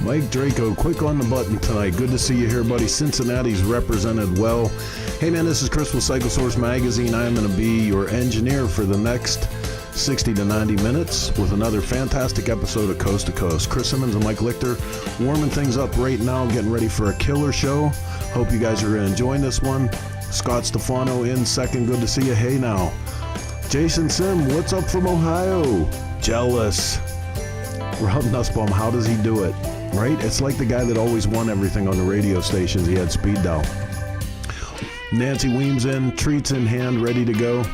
Mike Draco, quick on the button tonight. Good to see you here, buddy. Cincinnati's represented well. Hey, man, this is Chris with Cycle Source Magazine. I am going to be your engineer for the next 60 to 90 minutes with another fantastic episode of Coast to Coast. Chris Simmons and Mike Lichter warming things up right now, getting ready for a killer show. Hope you guys are enjoying this one. Scott Stefano in second. Good to see you. Hey, now. Jason Sim, what's up from Ohio? Jealous. Rob Nussbaum, how does he do it? Right? It's like the guy that always won everything on the radio stations. He had speed dial. Nancy Weems in, treats in hand, ready to go.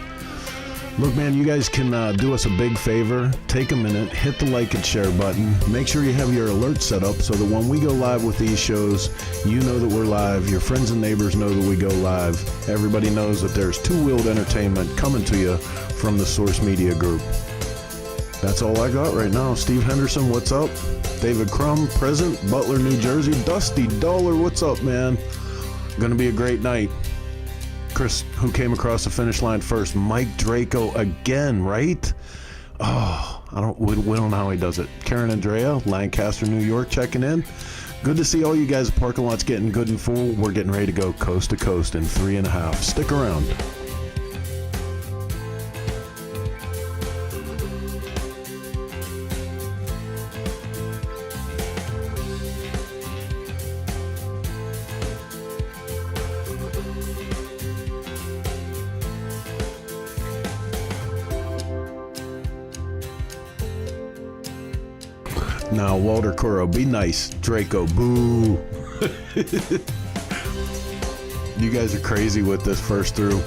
Look, man, you guys can do us a big favor. Take a minute, hit the like and share button. Make sure you have your alerts set up so that when we go live with these shows, you know that we're live. Your friends and neighbors know that we go live. Everybody knows that there's two-wheeled entertainment coming to you from the Source Media Group. That's all I got right now. Steve Henderson, what's up? David Crum, present. Butler, New Jersey. Dusty Dollar, what's up, man? Gonna be a great night. Chris, who came across the finish line first? Mike Draco again, right? Oh, we don't know how he does it. Karen Andrea, Lancaster, New York, checking in. Good to see all you guys. Parking lot's getting good and full. We're getting ready to go coast to coast in 3.5. Stick around. Now, Walter Curo, be nice. Draco, boo. You guys are crazy with this first through.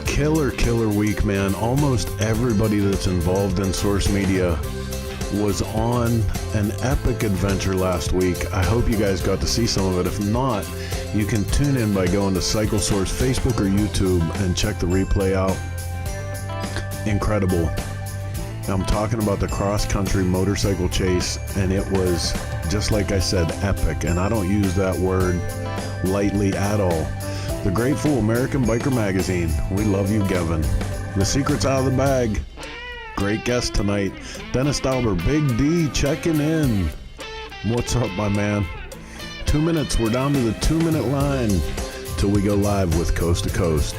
Killer week, man. Almost everybody that's involved in Source Media was on an epic adventure last week. I hope you guys got to see some of it. If not, you can tune in by going to Cycle Source Facebook or YouTube and check the replay out. Incredible. I'm talking about the cross-country motorcycle chase, and it was, just like I said, epic, and I don't use that word lightly at all. The Grateful American Biker Magazine. We love you, Gevin. The secret's out of the bag. Great guest tonight. Dennis Dauber, Big D, checking in. What's up, my man? 2 minutes. We're down to the 2-minute line till we go live with Coast to Coast.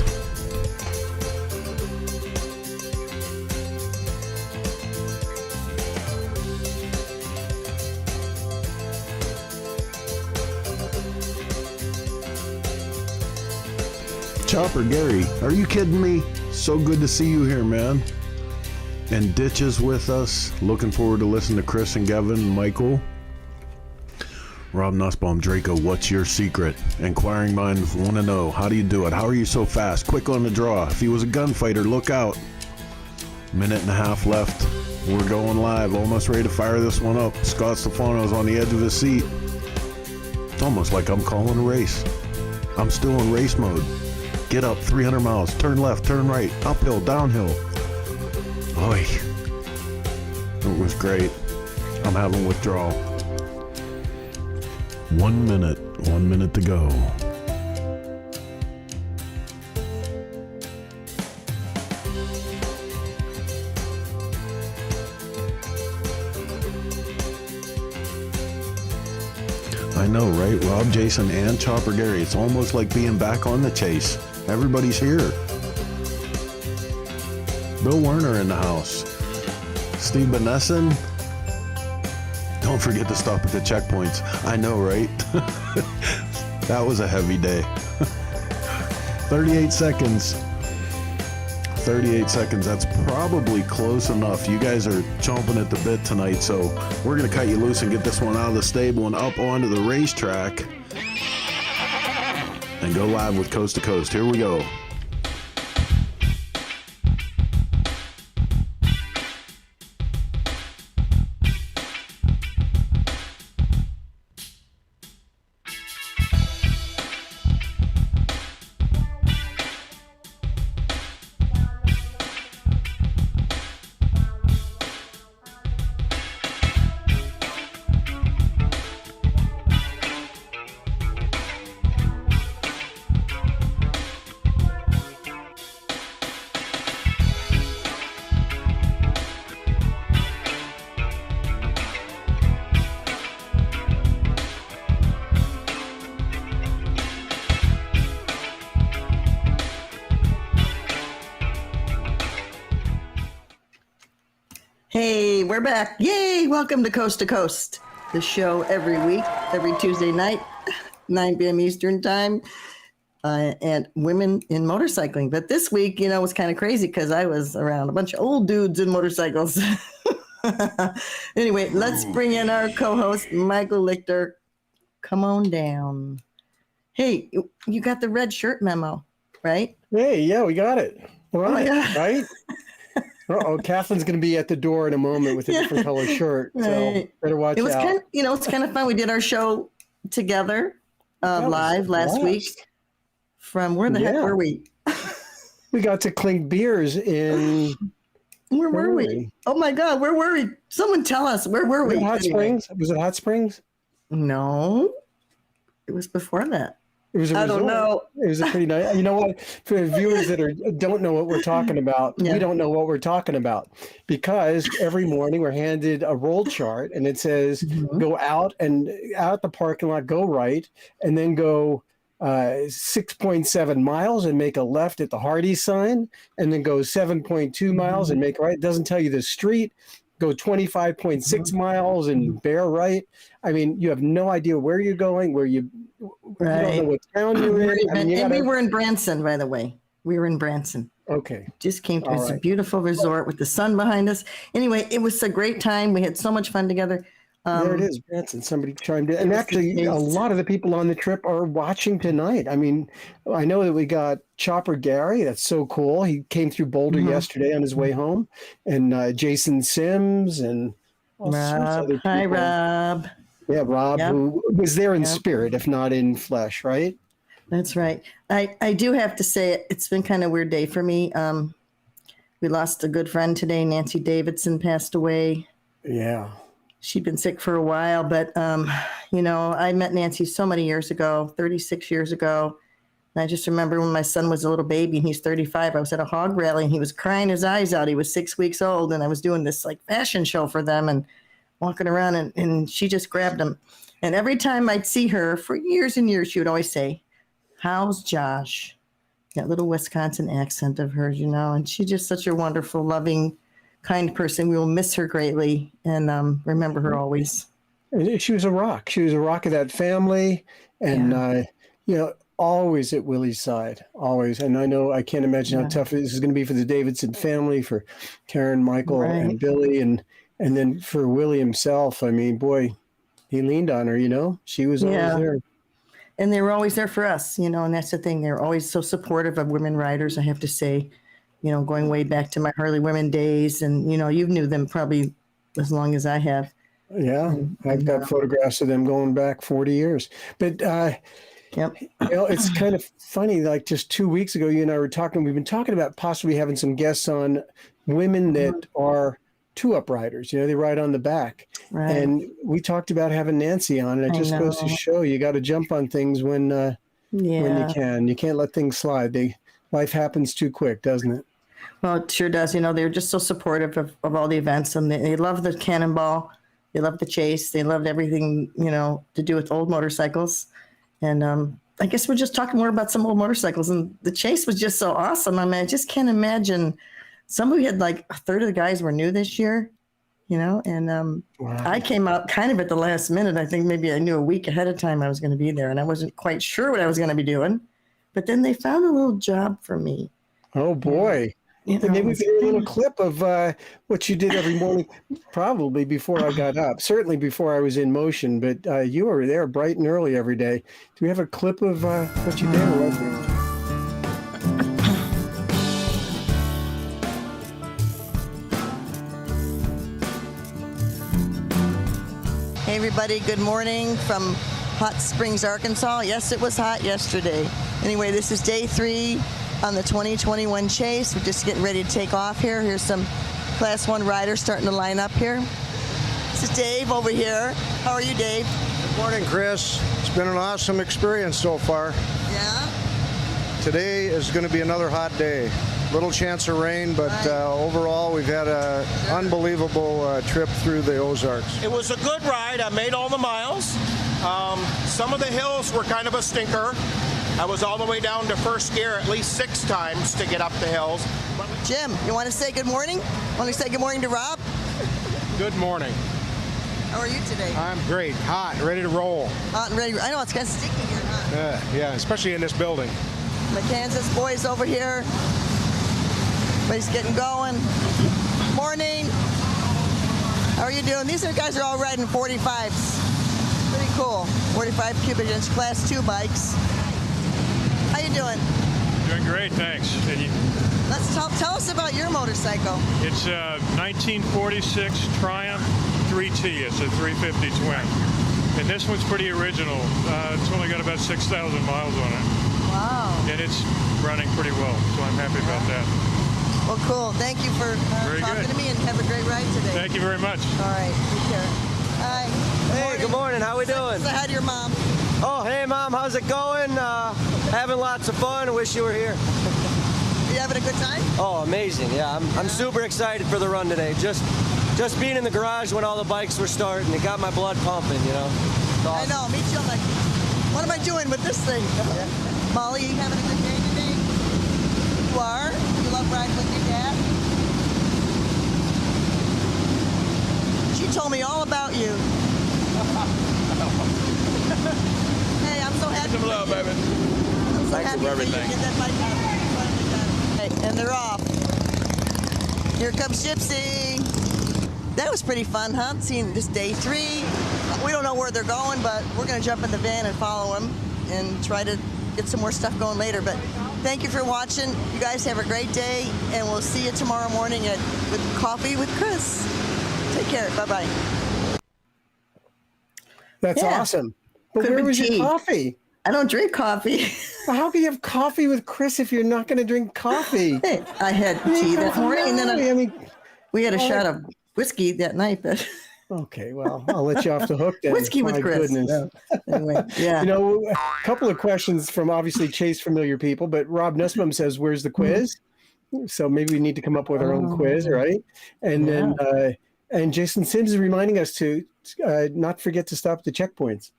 Chopper Gary, are you kidding me? So good to see you here, man. And Ditch is with us. Looking forward to listening to Chris and Gevin, Michael. Rob Nussbaum, Draco, what's your secret? Inquiring minds want to know, how do you do it? How are you so fast? Quick on the draw. If he was a gunfighter, look out. 1.5 minutes left. We're going live. Almost ready to fire this one up. Scott Stefano's on the edge of his seat. It's almost like I'm calling a race. I'm still in race mode. Get up 300 miles, turn left, turn right, uphill, downhill. Oy. It was great. I'm having withdrawal. 1 minute, 1 minute to go. I know, right? Rob, Jason, and Chopper Gary. It's almost like being back on the chase. Everybody's here. Bill Werner in the house. Steve Benesson. Don't forget to stop at the checkpoints. I know, right? That was a heavy day. 38 seconds. 38 seconds. That's probably close enough. You guys are chomping at the bit tonight, so we're going to cut you loose and get this one out of the stable and up onto the racetrack and go live with Coast to Coast. Here we go. Hey, we're back. Yay! Welcome to Coast, the show every week, every Tuesday night, 9 p.m. Eastern Time, and women in motorcycling. But this week, it was kind of crazy because I was around a bunch of old dudes in motorcycles. Anyway, let's bring in our co-host, Michael Lichter. Come on down. Hey, you got the red shirt memo, right? Hey, yeah, we got it. Right, right? Catherine's going to be at the door in a moment with a different color shirt, so better watch out. It's kind of fun. We did our show together live last week. From where the heck were we? We got to clink beers in... Where were we? Oh my God, where were we? Someone tell us, where were we? Hot Springs? Was it Hot Springs? No, it was before that. It was a resort. I don't know. It was a pretty nice. You know what? For the viewers that don't know what we're talking about, we don't know what we're talking about because every morning we're handed a roll chart and it says go out the parking lot, go right, and then go 6.7 miles and make a left at the Hardy sign, and then go 7.2 miles and make a right. It doesn't tell you the street. Go 25.6 miles and bear right. I mean, you have no idea where you're going, you don't know what town you're in. We were in Branson, by the way. We were in Branson. Okay. Just came to a beautiful resort with the sun behind us. Anyway, it was a great time. We had so much fun together. There it is, Branson. Somebody chimed in. And actually, a lot of the people on the trip are watching tonight. I mean, I know that we got Chopper Gary. That's so cool. He came through Boulder yesterday on his way home. And Jason Sims and all sorts of other people. Hi, Rob. Yeah, Rob, who was there in spirit, if not in flesh, right? That's right. I do have to say it's been kind of a weird day for me. We lost a good friend today. Nancy Davidson passed away. Yeah. She'd been sick for a while, but, I met Nancy so many years ago, 36 years ago. And I just remember when my son was a little baby and he's 35, I was at a hog rally and he was crying his eyes out. He was 6 weeks old and I was doing this fashion show for them and walking around and she just grabbed him. And every time I'd see her for years and years, she would always say, "How's Josh?" That little Wisconsin accent of hers, and she's just such a wonderful, loving, kind person. We will miss her greatly and remember her always. She was a rock. She was a rock of that family and, always at Willie's side, always. And I can't imagine how tough this is going to be for the Davidson family, for Karen, Michael, and Billy, and then for Willie himself. I mean, boy, he leaned on her, she was always there. And they were always there for us, and that's the thing. They're always so supportive of women riders, I have to say, going way back to my Harley Women days. And, you knew them probably as long as I have. Yeah, I've got photographs of them going back 40 years. But, it's kind of funny, just 2 weeks ago, you and I we've been talking about possibly having some guests on women that are two-up riders. They ride on the back. Right. And we talked about having Nancy on, and it just goes to show you got to jump on things when you can. You can't let things slide. Life happens too quick, doesn't it? Well, it sure does. They're just so supportive of all the events, and they love the cannonball. They love the chase. They loved everything, to do with old motorcycles. And I guess we're just talking more about some old motorcycles, and the chase was just so awesome. I mean, I just can't imagine. Somebody had a third of the guys were new this year, and I came out kind of at the last minute. I think maybe I knew a week ahead of time I was going to be there, and I wasn't quite sure what I was going to be doing. But then they found a little job for me. Oh, boy. Maybe we could hear a little clip of what you did every morning, probably before I got up, certainly before I was in motion. But you were there bright and early every day. Do we have a clip of what you did? Hey, everybody. Good morning from Hot Springs, Arkansas. Yes, it was hot yesterday. Anyway, this is day 3 on the 2021 chase. We're just getting ready to take off here. Here's some Class 1 riders starting to line up here. This is Dave over here. How are you, Dave? Good morning, Chris. It's been an awesome experience so far. Yeah? Today is going to be another hot day. Little chance of rain, but overall we've had an unbelievable trip through the Ozarks. It was a good ride. I made all the miles. Some of the hills were kind of a stinker. I was all the way down to first gear at least 6 times to get up the hills. Jim, you want to say good morning? Want to say good morning to Rob? Good morning. How are you today? I'm great. Hot, ready to roll. Hot and ready. I know it's kind of sticky here, huh? Yeah, especially in this building. The Kansas boys over here. Everybody's getting going. Morning. How are you doing? These guys are all riding 45s. Pretty cool. 45 cubic inch class 2 bikes. How you doing? Doing great, thanks. Let's tell us about your motorcycle. It's a 1946 Triumph 3T. It's a 350 twin. And this one's pretty original. It's only got about 6,000 miles on it. Wow. And it's running pretty well, so I'm happy about that. Well, cool. Thank you for talking to me, and have a great ride today. Thank you very much. All right. Take care. Hi. Hey, good morning. How we doing? Say hi to your mom. Oh, hey, Mom. How's it going? Having lots of fun. Wish you were here. Are you having a good time? Oh, amazing. Yeah, I'm super excited for the run today. Just being in the garage when all the bikes were starting, it got my blood pumping, you know. Awesome. I know. Me too. I'm like, what am I doing with this thing? Molly, you having a good day today? You are? You love riding with your dad? She told me all about you. Hey, I'm so happy. Some love, baby. I'm so Thanks happy for for you. everything. Get that bike out. Hey, and they're off. Here comes Gypsy. That was pretty fun, huh? Seeing this day 3. We don't know where they're going, but we're going to jump in the van and follow them and try to get some more stuff going later. But thank you for watching. You guys have a great day, and we'll see you tomorrow morning with Coffee with Chris. Take care. Bye-bye. That's Yeah. awesome. But Could where be was tea. your coffee? I don't drink coffee. Well, how can you have coffee with Chris if you're not going to drink coffee? Hey, I had tea that morning, and then we had a shot of whiskey that night. But Okay, well, I'll let you off the hook then. whiskey with My Chris. goodness. Anyway, yeah. You know, a couple of questions from obviously Chase familiar people, but Rob Nussbaum says, "Where's the quiz?" So maybe we need to come up with our own quiz, right? And then, and Jason Sims is reminding us to not forget to stop at the checkpoints.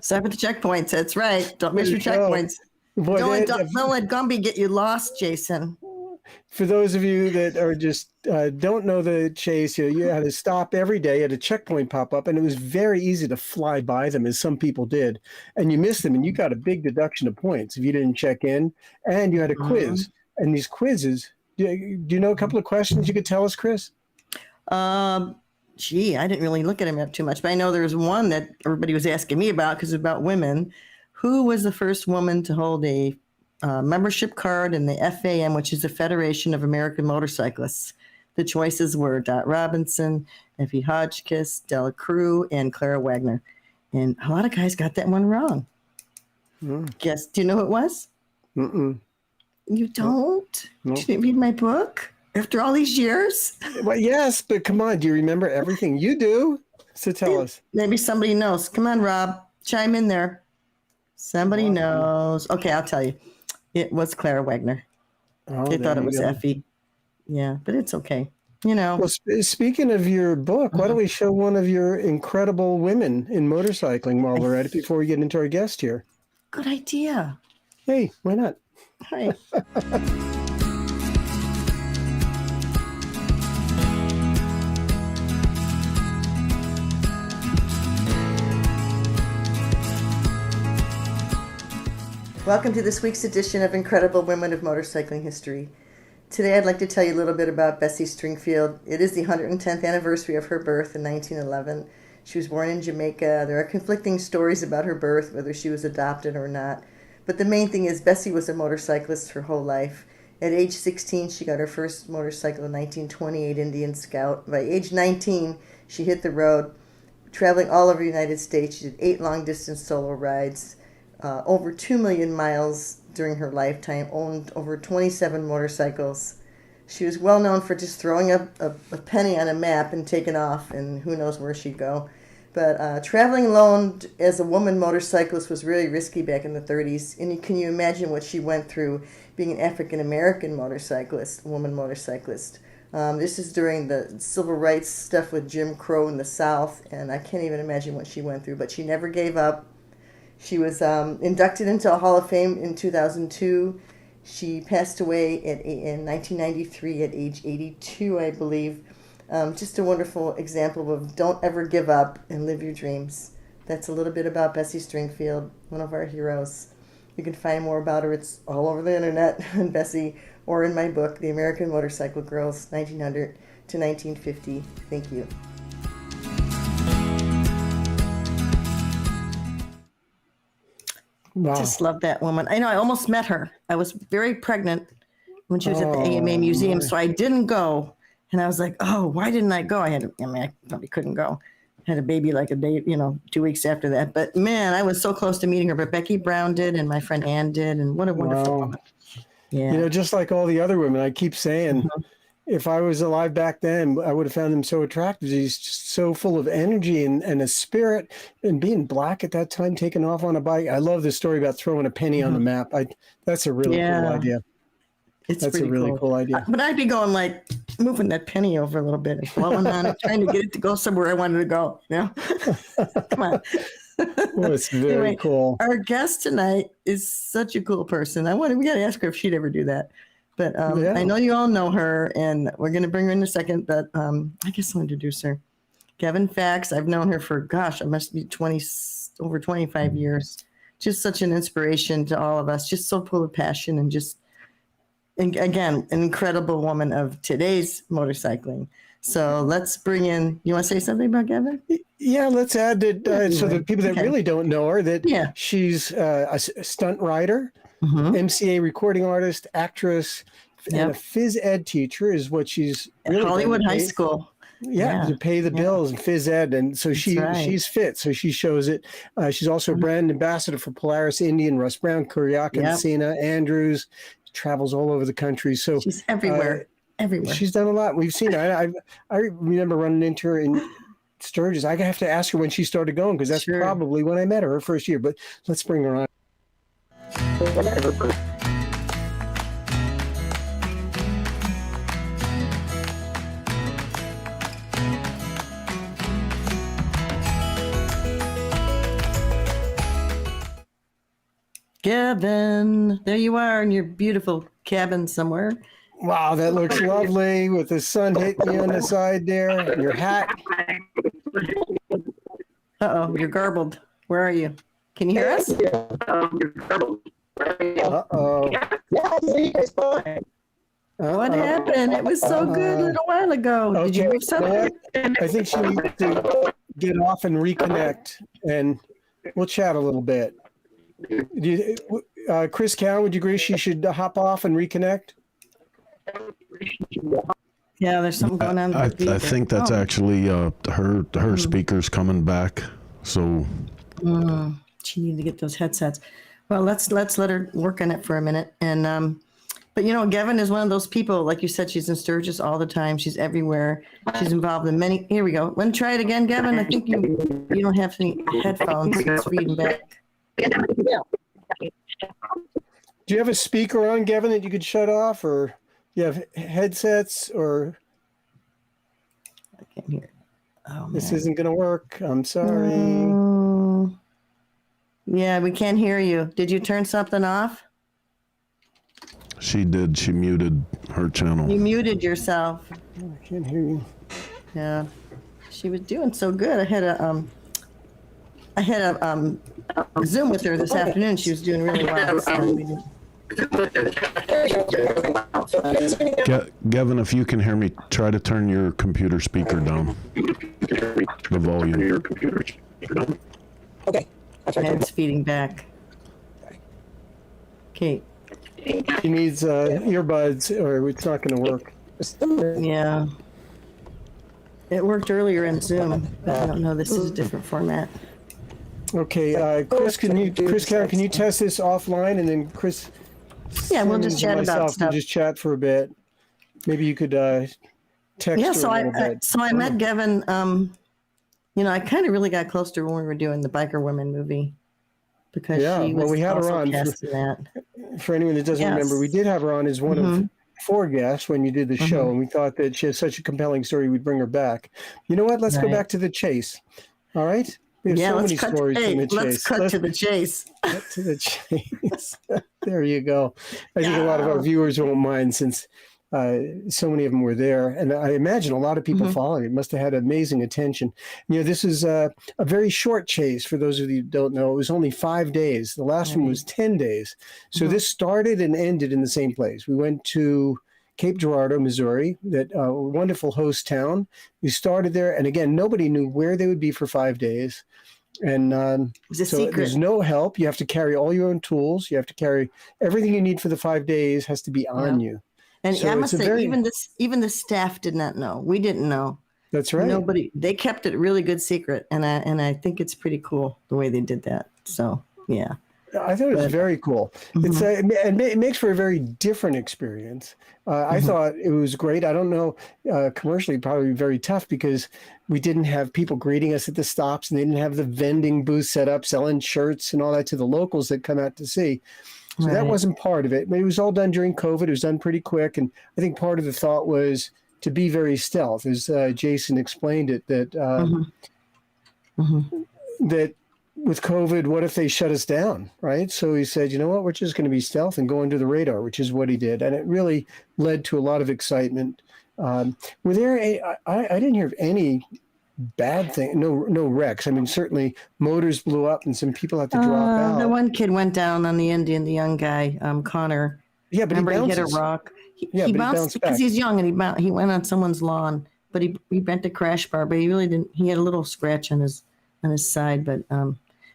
Stop at the checkpoints. That's right. Don't miss your There you go. checkpoints. Boy, Don't let Gumby get you lost, Jason. for those of you that are just don't know the Chase, you had to stop every day at a checkpoint pop up, and it was very easy to fly by them, as some people did, and you missed them, and you got a big deduction of points if you didn't check in, and you had a quiz. And these quizzes, do you know a couple of questions you could tell us, Chris? Gee, I didn't really look at him up too much, but I know there's one that everybody was asking me about because it's about women. Who was the first woman to hold a membership card in the FAM, which is the Federation of American Motorcyclists? The choices were Dot Robinson, Effie Hotchkiss, Della Cruz, and Clara Wagner. And a lot of guys got that one wrong. Guess, do you know who it was? Mm-mm. You don't? Nope. You didn't read my book after all these years? Well, yes, but come on, do you remember everything? You do. So tell us. Maybe somebody knows. Come on, Rob. Chime in there. Somebody knows. Okay, I'll tell you. It was Clara Wagner. Oh, They thought there it was you go. Effie. Yeah, but it's okay. You know. Well, speaking of your book, why don't we show one of your incredible women in motorcycling while we're at it before we get into our guest here? Good idea. Hey, why not? All right. Welcome to this week's edition of Incredible Women of Motorcycling History. Today I'd like to tell you a little bit about Bessie Stringfield. It is the 110th anniversary of her birth in 1911. She was born in Jamaica. There are conflicting stories about her birth, whether she was adopted or not. But the main thing is Bessie was a motorcyclist her whole life. At age 16, she got her first motorcycle in 1928 Indian Scout. By age 19, she hit the road, traveling all over the United States. She did 8 long-distance solo rides, over 2 million miles during her lifetime, owned over 27 motorcycles. She was well known for just throwing a penny on a map and taking off, and who knows where she'd go. But traveling alone as a woman motorcyclist was really risky back in the 30s. And can you imagine what she went through being an African-American motorcyclist, woman motorcyclist? This is during the civil rights stuff with Jim Crow in the South, and I can't even imagine what she went through. But she never gave up. She was inducted into a Hall of Fame in 2002. She passed away in 1993 at age 82, I believe. Just a wonderful example of don't ever give up and live your dreams. That's a little bit about Bessie Stringfield, one of our heroes. You can find more about her. It's all over the internet, and Bessie, or in my book, The American Motorcycle Girls, 1900 to 1950. Thank you. Wow. Just love that woman. I know I almost met her. I was very pregnant when she was at the AMA Museum, so I didn't go. And I was like, oh, why didn't I go? I probably couldn't go. I had a baby like a day, 2 weeks after that. But man, I was so close to meeting her. But Becky Brown did, and my friend Ann did, and what a wonderful woman. Yeah. Just like all the other women, I keep saying, if I was alive back then, I would have found him so attractive. He's just so full of energy and a spirit, and being black at that time, taking off on a bike. I love the story about throwing a penny on the map. That's a really cool idea. That's a really cool idea. But I'd be going like moving that penny over a little bit and blowing on it, trying to get it to go somewhere I wanted to go. Come on. Well, it's very cool. Our guest tonight is such a cool person. We got to ask her if she'd ever do that. But I know you all know her, and we're going to bring her in a second. But I guess I'll introduce her. Gevin Fax. I've known her for, it must be over 25 years. Just such an inspiration to all of us. Just so full of passion and again, an incredible woman of today's motorcycling. So let's bring in. You want to say something about Gevin? Yeah, let's add that so the people that really don't know her, that she's a stunt rider, MCA recording artist, actress, and a phys ed teacher is what she's really at Hollywood High School. Yeah, to pay the bills and phys ed, and so she's fit, so she shows it. She's also a brand ambassador for Polaris, Indian, Russ Brown, Kuryakyn, Sena, Andrews. Travels all over the country, so she's everywhere. Everywhere. She's done a lot. We've seen her. I remember running into her in Sturgis. I have to ask her when she started going, because that's probably when I met her first year. But let's bring her on. Gevin, there you are in your beautiful cabin somewhere. Wow, that looks lovely with the sun hitting you on the side there. Your hat. Uh-oh, you're garbled. Where are you? Can you hear us? Uh-oh. What happened? It was so good a little while ago. Okay. Did you move something? I think she needs to get off and reconnect, and we'll chat a little bit. Chris Cowan, would you agree she should hop off and reconnect? Yeah, there's something going on. I think that's actually her speakers coming back. So she needs to get those headsets. Well, let's let her work on it for a minute. And but Gevin is one of those people, like you said, she's in Sturgis all the time. She's everywhere. She's involved in many. Here we go. Want to try it again, Gevin? I think you don't have any headphones. It's reading back. Do you have a speaker on, Gevin, that you could shut off, or you have headsets, or? I can't hear. Oh, this isn't going to work. I'm sorry. Yeah, we can't hear you. Did you turn something off? She did. She muted her channel. You muted yourself. I can't hear you. Yeah, she was doing so good. I had a Zoom with her this afternoon. She was doing really well. Gevin, if you can hear me, try to turn your computer speaker down. The volume. Okay. And it's feeding back. Okay. She needs earbuds, or it's not going to work. Yeah. It worked earlier in Zoom, but I don't know. This is a different format. Okay, Chris, can you test this offline, and then Chris? Yeah, we'll just chat about stuff. We'll just chat for a bit. Maybe you could text her a little bit. So I met Gevin. I kind of really got close to her when we were doing the Biker Women movie, because she was we had her on. For anyone that doesn't remember, we did have her on as one of 4 guests when you did the show, and we thought that she has such a compelling story, we'd bring her back. You know what? Let's go back to the chase. All right. We have so many stories from the chase. Let's cut to the chase. Cut to the chase. There you go. I think a lot of our viewers won't mind, since So many of them were there, and I imagine a lot of people following it. Must have had amazing attention. This is a very short chase. For those of you who don't know, it was only 5 days. The last one was 10 days. So this started and ended in the same place. We went to Cape Girardeau, Missouri, that wonderful host town. We started there, and again, nobody knew where they would be for 5 days. And so there's no help. You have to carry all your own tools. You have to carry everything you need for the 5 days has to be on you. And so I must say, even the staff did not know. We didn't know. That's right. Nobody. They kept it a really good secret, and I think it's pretty cool the way they did that. So yeah. I thought it was very cool. It makes for a very different experience. I thought it was great. I don't know, commercially probably very tough because we didn't have people greeting us at the stops, and they didn't have the vending booth set up selling shirts and all that to the locals that come out to see. So that wasn't part of it. But it was all done during COVID. It was done pretty quick. And I think part of the thought was to be very stealth, as Jason explained it, that that with COVID, what if they shut us down, right? So he said, you know what, we're just going to be stealth and go under the radar, which is what he did. And it really led to a lot of excitement. Were there I didn't hear of any bad thing, no wrecks. I mean, certainly motors blew up and some people had to drop out. The one kid went down on the Indian, the young guy, Connor. Yeah, but remember he hit a rock. He bounced because he's young, and he went on someone's lawn, but he bent a crash bar, but he really didn't. He had a little scratch on his side, but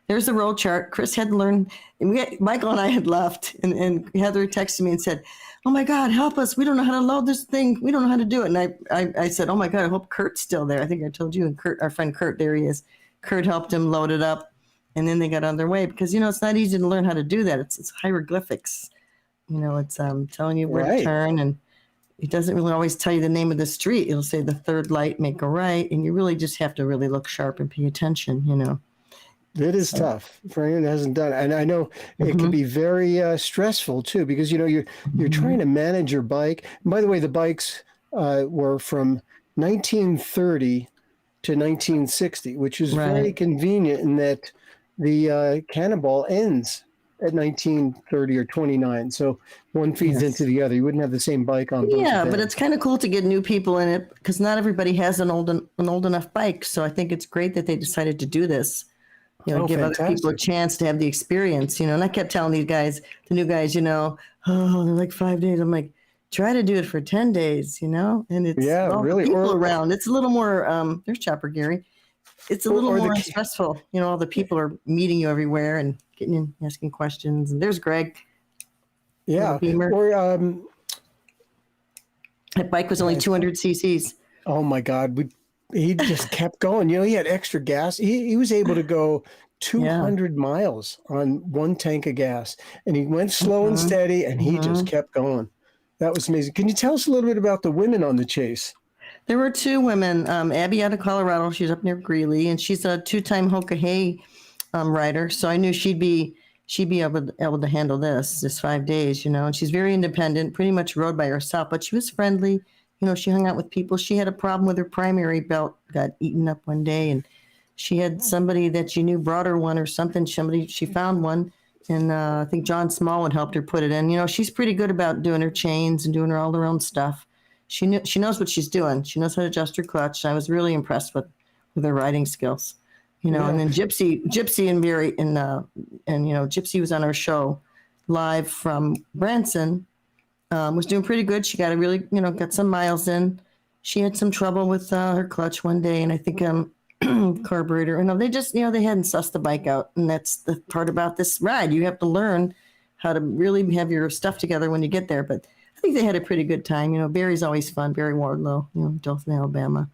there's the roll chart. Chris had to learn, and Michael and I had left, and Heather texted me and said, "Oh my God, help us! We don't know how to load this thing. We don't know how to do it." And I said, "Oh my God, I hope Kurt's still there." I think I told you, and Kurt, our friend Kurt, there he is. Kurt helped him load it up, and then they got on their way because it's not easy to learn how to do that. It's hieroglyphics. It's telling you where to turn, and it doesn't really always tell you the name of the street. It'll say the third light, make a right, and you really just have to really look sharp and pay attention. It is tough for anyone that hasn't done it. And I know it can be very stressful too, because you're trying to manage your bike. And by the way, the bikes were from 1930 to 1960, which is very convenient in that the Cannonball ends at 1930 or 29. So one feeds into the other. You wouldn't have the same bike on both. Yeah, but it's kind of cool to get new people in it because not everybody has an old enough bike. So I think it's great that they decided to do this. Give other people a chance to have the experience, And I kept telling these guys, the new guys, they're like 5 days. I'm like, try to do it for 10 days, And it's all really people around. It's a little more, there's Chopper Gary. It's a little more stressful. All the people are meeting you everywhere and getting in, asking questions. And there's Greg. Yeah. That bike was only 200 cc's. Oh my God. He just kept going. He had extra gas. He was able to go 200 miles on one tank of gas, and he went slow and steady, and he just kept going. That was amazing. Can you tell us a little bit about the women on the chase? There were two women. Abby out of Colorado. She's up near Greeley, and she's a 2-time Hoka Hay rider. So I knew she'd be able to handle this 5 days. And she's very independent. Pretty much rode by herself, but she was friendly. She hung out with people. She had a problem with her primary belt, got eaten up one day, and she had somebody that she knew brought her one or something. She found one, and I think John Smallwood helped her put it in. She's pretty good about doing her chains and doing all her own stuff. She knows what she's doing. She knows how to adjust her clutch. I was really impressed with her riding skills. And then Gypsy and Mary and Gypsy was on our show live from Branson. Was doing pretty good. She got got some miles in. She had some trouble with her clutch one day, and I think carburetor. They just they hadn't sussed the bike out, and that's the part about this ride. You have to learn how to really have your stuff together when you get there. But I think they had a pretty good time. Barry's always fun. Barry Wardlow, Dothan, Alabama.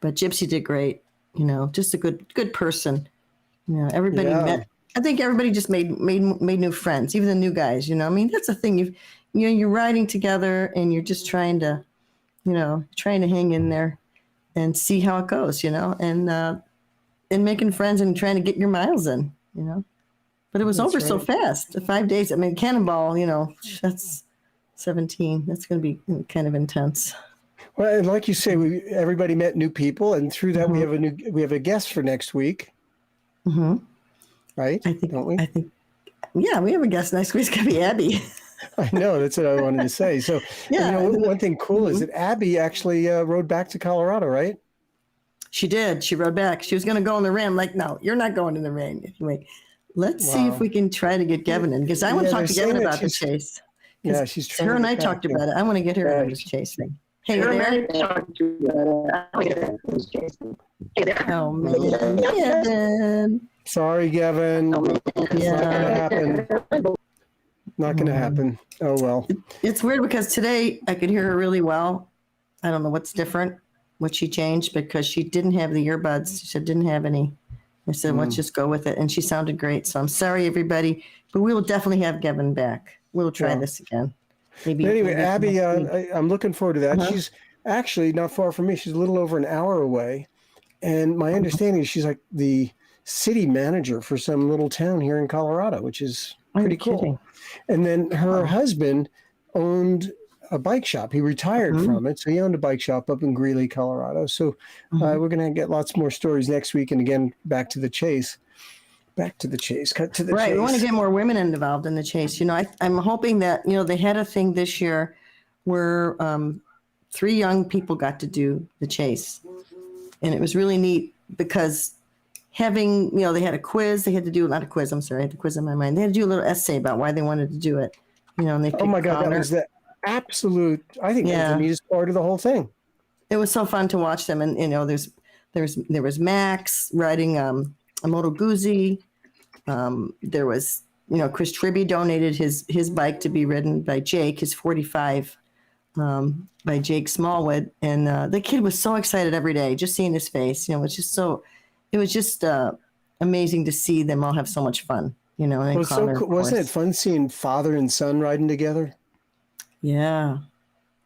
But Gypsy did great. Just a good person. Everybody met. I think everybody just made new friends, even the new guys. That's the thing. You're riding together, and you're just trying to hang in there and see how it goes. And making friends and trying to get your miles in. But it was over so fast. 5 days. Cannonball. That's 17. That's going to be kind of intense. Well, and like you say, everybody met new people, and through that we have a guest for next week. Mm-hmm. Right? Don't we? Yeah, we have a guest next week. It's going to be Abby. I know, that's what I wanted to say. So, Yeah. one thing cool is that Abby actually rode back to Colorado, right? She did. She rode back. She was going to go in the rain. I'm like, no, you're not going in the rain. Anyway, let's see if we can try to get Gevin in, because I want to talk to Gevin about the chase. Yeah, she's trying. Sarah and I talked about it. I want to get her in this chase thing. Hey there. Oh man, Gevin. Sorry, Gevin. Yeah. Not going to happen. Oh well. It's weird because today I could hear her really well. I don't know what's different, what she changed, because she didn't have the earbuds. She said didn't have any. I said, let's just go with it. And she sounded great. So I'm sorry, everybody, but we will definitely have Gevin back. We'll try this again. Maybe. But anyway, Abby, I'm looking forward to that. She's actually not far from me. She's a little over an hour away. And my understanding is she's like the city manager for some little town here in Colorado, which is pretty cool. And then her husband owned a bike shop. He retired from it. So he owned a bike shop up in Greeley, Colorado. So we're going to get lots more stories next week. And again, back to the chase. Cut to the chase. Right. We want to get more women involved in the chase. I'm hoping that, they had a thing this year where 3 young people got to do the chase. And it was really neat because having, they had a quiz. They had to do, not a quiz, I'm sorry, I had the quiz in my mind. They had to do a little essay about why they wanted to do it. And they picked my God, Connor. that was the absolute, I think that's the neatest part of the whole thing. It was so fun to watch them. And, there was Max riding a Moto Guzzi. There was, Chris Tribby donated his bike to be ridden by Jake, his 45 by Jake Smallwood. And the kid was so excited every day, just seeing his face. It was just amazing to see them all have so much fun, And Connor, wasn't it fun seeing father and son riding together? Yeah.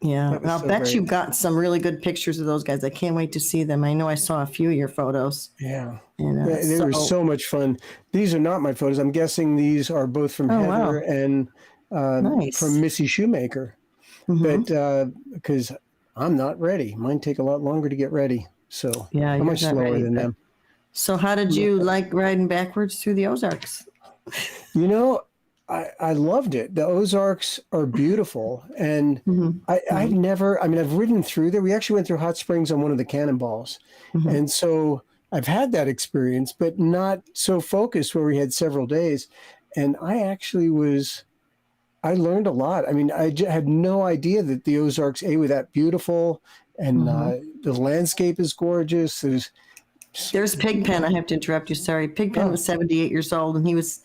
Yeah. And I'll bet you got some really good pictures of those guys. I can't wait to see them. I know I saw a few of your photos. Yeah. And, they were so much fun. These are not my photos. I'm guessing these are both from Heather and from Missy Shoemaker. But because I'm not ready. Mine take a lot longer to get ready. So I'm much slower than them. So how did you like riding backwards through the Ozarks? I loved it. The Ozarks are beautiful. And I've ridden through there. We actually went through Hot Springs on one of the Cannonballs. And so I've had that experience, but not so focused where we had several days. And I learned a lot. I had no idea that the Ozarks were that beautiful. And the landscape is gorgeous. There's Pigpen. I have to interrupt you. Sorry. Pigpen was 78 years old, and he was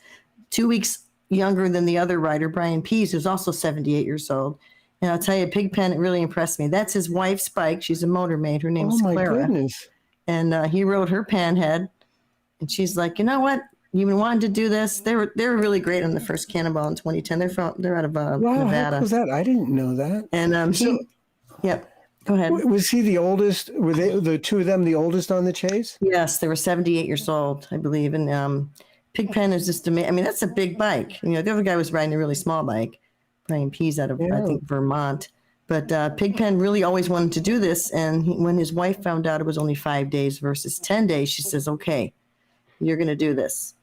2 weeks younger than the other rider, Brian Pease, who's also 78 years old. And I'll tell you, Pigpen, it really impressed me. That's his wife's bike. She's a motor maid. Her name's Clara. Oh, my goodness. And he rode her panhead. And she's like, you know what? You've been wanting to do this. They were really great on the first Cannonball in 2010. They're out of Nevada. How was that? I didn't know that. And go ahead. Was he the oldest? Were the two of them the oldest on the chase? Yes, they were 78 years old, I believe. And Pigpen is just amazing. That's a big bike. The other guy was riding a really small bike, Brian Pease out of, I think, Vermont. But Pigpen really always wanted to do this. And when his wife found out it was only 5 days versus 10 days, she says, okay, you're going to do this,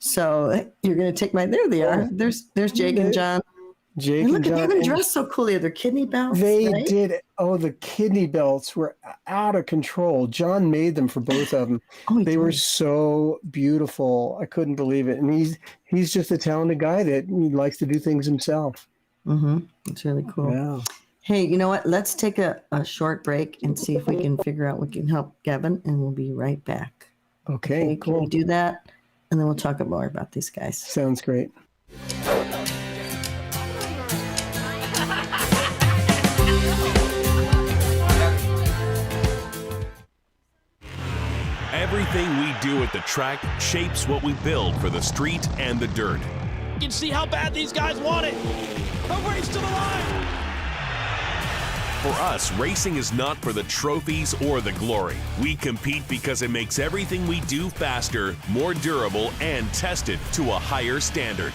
So you're going to take there they are. There's Jake and John. Jake and and John. They've been dressed so cool. They have their kidney belts. They did. Oh, the kidney belts were out of control. John made them for both of them. They were so beautiful. I couldn't believe it. And he's just a talented guy that likes to do things himself. It's really cool. Yeah. Hey, you know what? Let's take a short break and see if we can figure out what can help Gevin, and we'll be right back. Okay, cool. Can we do that? And then we'll talk more about these guys. Sounds great. Everything we do at the track shapes what we build for the street and the dirt. You can see how bad these guys want it. A race to the line. For us, racing is not for the trophies or the glory. We compete because it makes everything we do faster, more durable, and tested to a higher standard.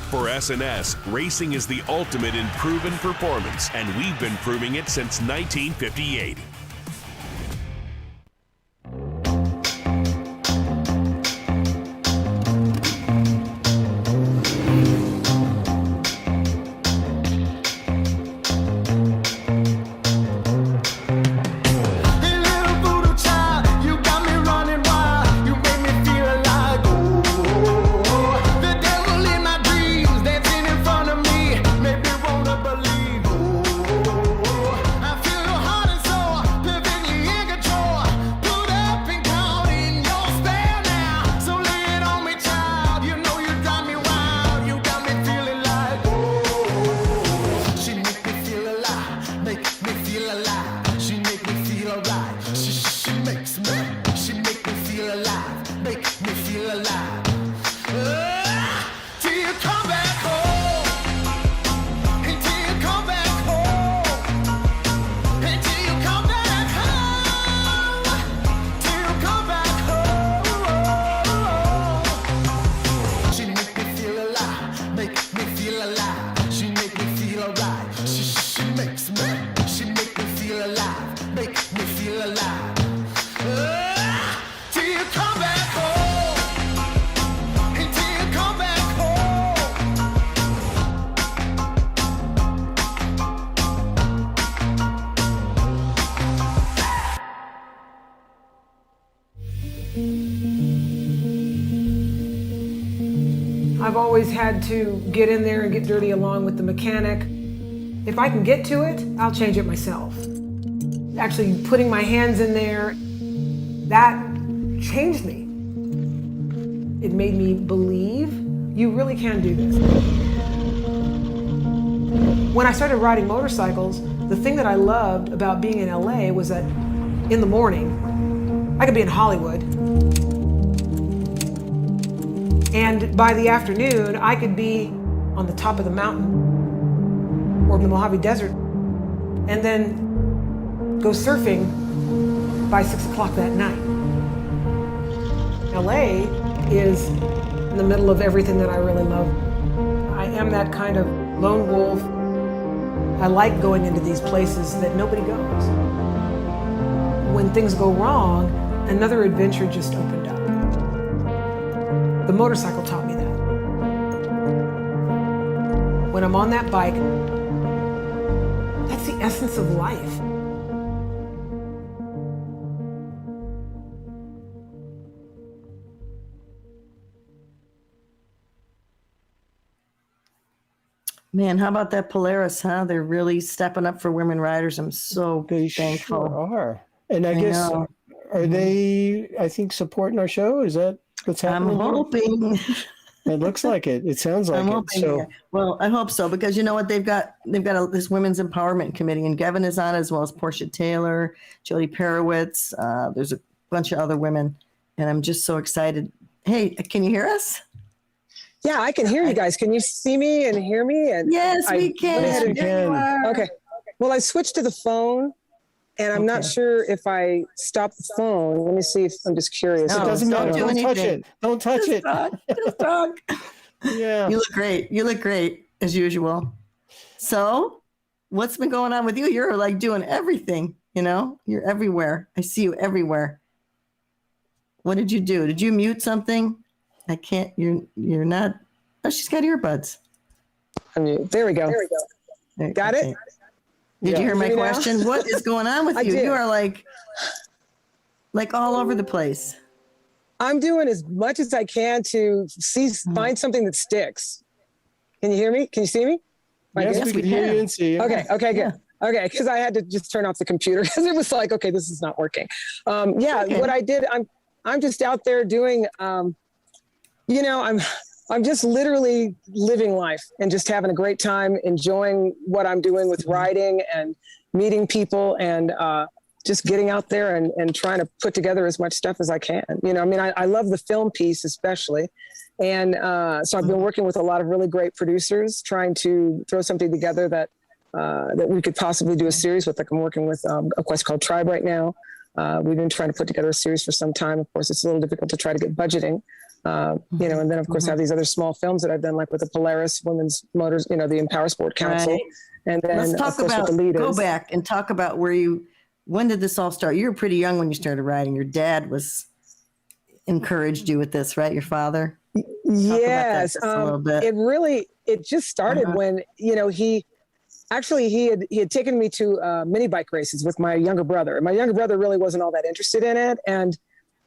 For S&S, racing is the ultimate in proven performance, and we've been proving it since 1958. I've always had to get in there and get dirty along with the mechanic. If I can get to it, I'll change it myself. Actually putting my hands in there, that changed me. It made me believe you really can do this. When I started riding motorcycles, the thing that I loved about being in LA was that in the morning, I could be in Hollywood. And by the afternoon, I could be on the top of the mountain or in the Mojave Desert and then go surfing by 6 o'clock that night. LA is in the middle of everything that I really love. I am that kind of lone wolf. I like going into these places that nobody goes. When things go wrong, another adventure just opened up. The motorcycle taught me that. When I'm on that bike, that's the essence of life. Man, how about that Polaris, huh? They're really stepping up for women riders. I'm so thankful. Sure are. And I guess, are they, I think, supporting our show? Is that what's happening? I'm hoping. It looks like it. It sounds like it. So, well, I hope so, because you know what? They've got this women's empowerment committee, and Gevin is on it, as well as Portia Taylor, Jody Perowitz. There's a bunch of other women, and I'm just so excited. Hey, can you hear us? Yeah, I can hear you guys. Can you see me and hear me? And yes, we can. Yes, we can. Okay. Well, I switched to the phone, and I'm not sure if I stopped the phone. Let me see if I'm just curious. No, it doesn't matter. Don't touch it. Don't touch it. Just talk. Yeah. You look great. You look great, as usual. So, what's been going on with you? You're like doing everything, you know? You're everywhere. I see you everywhere. What did you do? Did you mute something? I can't, you're not, oh, she's got earbuds. There we go. Got it? Did you hear my question? What is going on with you? Did. You are like all over the place. I'm doing as much as I can to find something that sticks. Can you hear me? Can you see me? Yes, we can hear you and see you. Okay, good. Yeah. Okay, because I had to just turn off the computer because it was like, okay, this is not working. What I did, I'm just out there doing, I'm just literally living life and just having a great time, enjoying what I'm doing with riding and meeting people and just getting out there and trying to put together as much stuff as I can. I love the film piece especially. And so I've been working with a lot of really great producers, trying to throw something together that we could possibly do a series with. Like I'm working with a quest called Tribe right now. We've been trying to put together a series for some time. Of course, it's a little difficult to try to get budgeting. And then of course I have these other small films that I've done, like with the Polaris Women's Motors, the Empower Sport Council. Right. And then let's talk about, go back and talk about when did this all start? You were pretty young when you started riding. Your dad encouraged you with this, right? Your father? Yes. A little bit. It just started when, he had taken me to mini bike races with my younger brother. And my younger brother really wasn't all that interested in it. And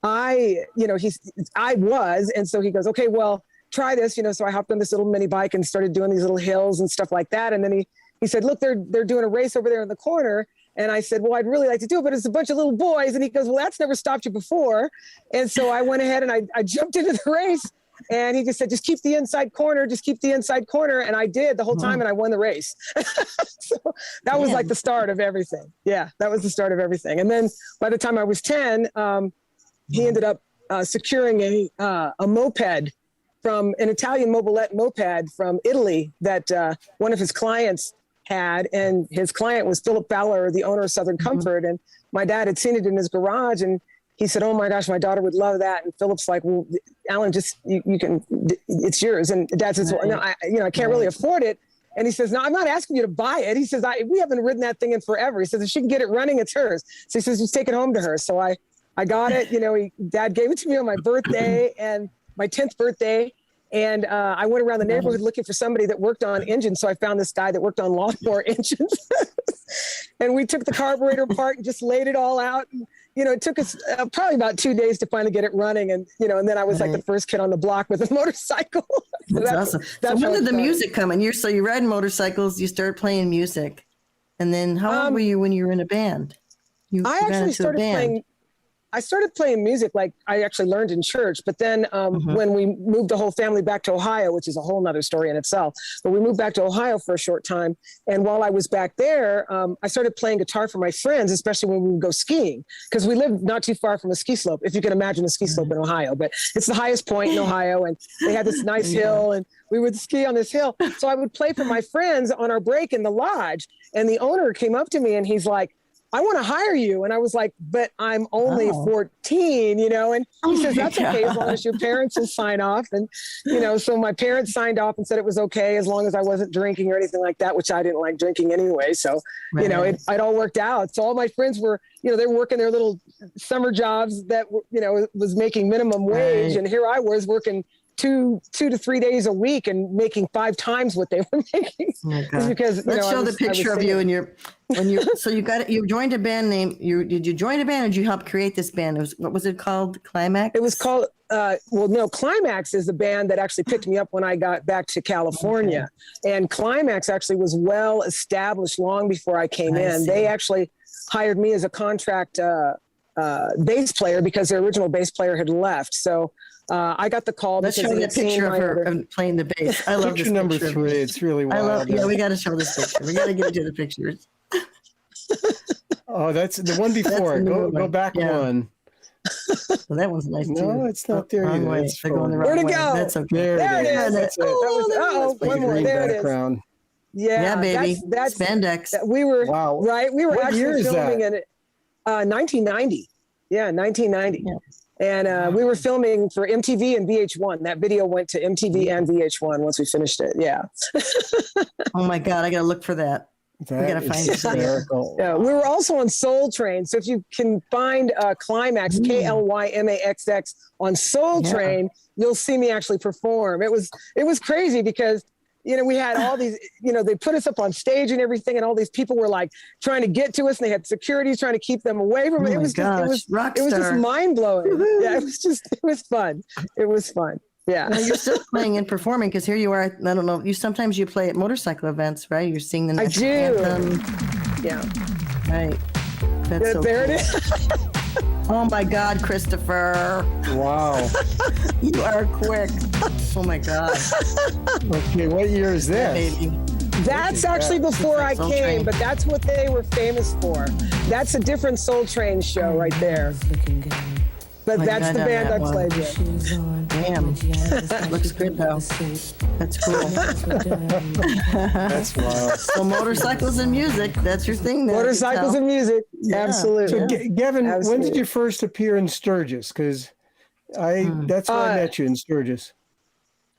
I was, and so he goes, okay, well, try this, so I hopped on this little mini bike and started doing these little hills and stuff like that. And then he said, look, they're doing a race over there in the corner. And I said, well, I'd really like to do it, but it's a bunch of little boys. And he goes, well, that's never stopped you before. And so I went ahead and I jumped into the race, and he just said, just keep the inside corner. And I did the whole time, and I won the race. So that was like the start of everything. Yeah, that was the start of everything. And then by the time I was 10, he ended up securing a moped from an Italian mobilette moped from Italy that one of his clients had. And his client was Philip Fowler, the owner of Southern Comfort. And my dad had seen it in his garage, and he said, oh my gosh, my daughter would love that. And Philip's like, well, Alan, just, you can, it's yours. And Dad says, well, no, I can't really afford it. And he says, no, I'm not asking you to buy it. He says, we haven't ridden that thing in forever. He says, if she can get it running, it's hers. So he says, just take it home to her. So I got it, Dad gave it to me on my birthday and my 10th birthday. And I went around the neighborhood looking for somebody that worked on engines. So I found this guy that worked on lawnmower engines. And we took the carburetor apart and just laid it all out. And, it took us probably about 2 days to finally get it running. And, and then I was like the first kid on the block with a motorcycle. So that's awesome. So when did the music come in? So you're riding motorcycles, you started playing music. And then how old were you when you were in a band? I actually started playing music like I actually learned in church. But then when we moved the whole family back to Ohio, which is a whole nother story in itself, but we moved back to Ohio for a short time. And while I was back there, I started playing guitar for my friends, especially when we would go skiing, because we lived not too far from a ski slope, if you can imagine a ski slope in Ohio. But it's the highest point in Ohio, and they had this nice hill, and we would ski on this hill. So I would play for my friends on our break in the lodge. And the owner came up to me and he's like, I want to hire you. And I was like, but I'm only 14, and he says, that's okay as long as your parents will sign off. And, so my parents signed off and said it was okay as long as I wasn't drinking or anything like that, which I didn't like drinking anyway. So, it all worked out. So all my friends were, they're working their little summer jobs that, was making minimum wage. And here I was working 2 to 3 days a week and making 5 times what they were making. Because let's show the picture of you and so you joined a band named did you join a band or did you help create this band? What was it called? Climax? It was called Climax is the band that actually picked me up when I got back to California. And Climax actually was well established long before I came in. They actually hired me as a contract bass player because their original bass player had left. So I got the call. Let's show that picture of her playing the bass. I love picture this number picture. 3. It's really wild. We got to show this picture. We got to get into the pictures. Oh, that's the one before. Go back one. Well, that one's nice too. No, it's not there either. They're going the wrong way. Where'd it go? That's okay. There it is. That's it. One more. There it is. Yeah, baby. That's spandex. We were right. We were What actually year is filming that? in 1990. Yeah, 1990. Yeah. And we were filming for MTV and VH1. That video went to MTV and VH1 once we finished it. Yeah. Oh my God, I gotta look for that. We gotta find it. Yeah, we were also on Soul Train. So if you can find Climax, KLYMAXX on Soul Train, you'll see me actually perform. It was crazy because we had all these, they put us up on stage and everything, and all these people were like trying to get to us, and they had security trying to keep them away from it. It was just mind blowing. Yeah, it was fun. It was fun. Yeah. Well, you're still playing and performing because here you are. I don't know. Sometimes you play at motorcycle events, right? You're singing the national anthem. Yeah. Right. That's so there cool. it is. Oh my God, Christopher. Wow. You are quick. Oh my God. Okay, what year is this? Baby. That's actually before I came, but that's what they were famous for. That's a different Soul Train show right there. But that's the band I played with. Damn. Looks good though. That's cool. That's wild. So motorcycles and music, that's your thing. Motorcycles and music. Yeah. Absolutely. So Gevin, Absolutely. when did you first appear in Sturgis? Because that's where I met you in Sturgis.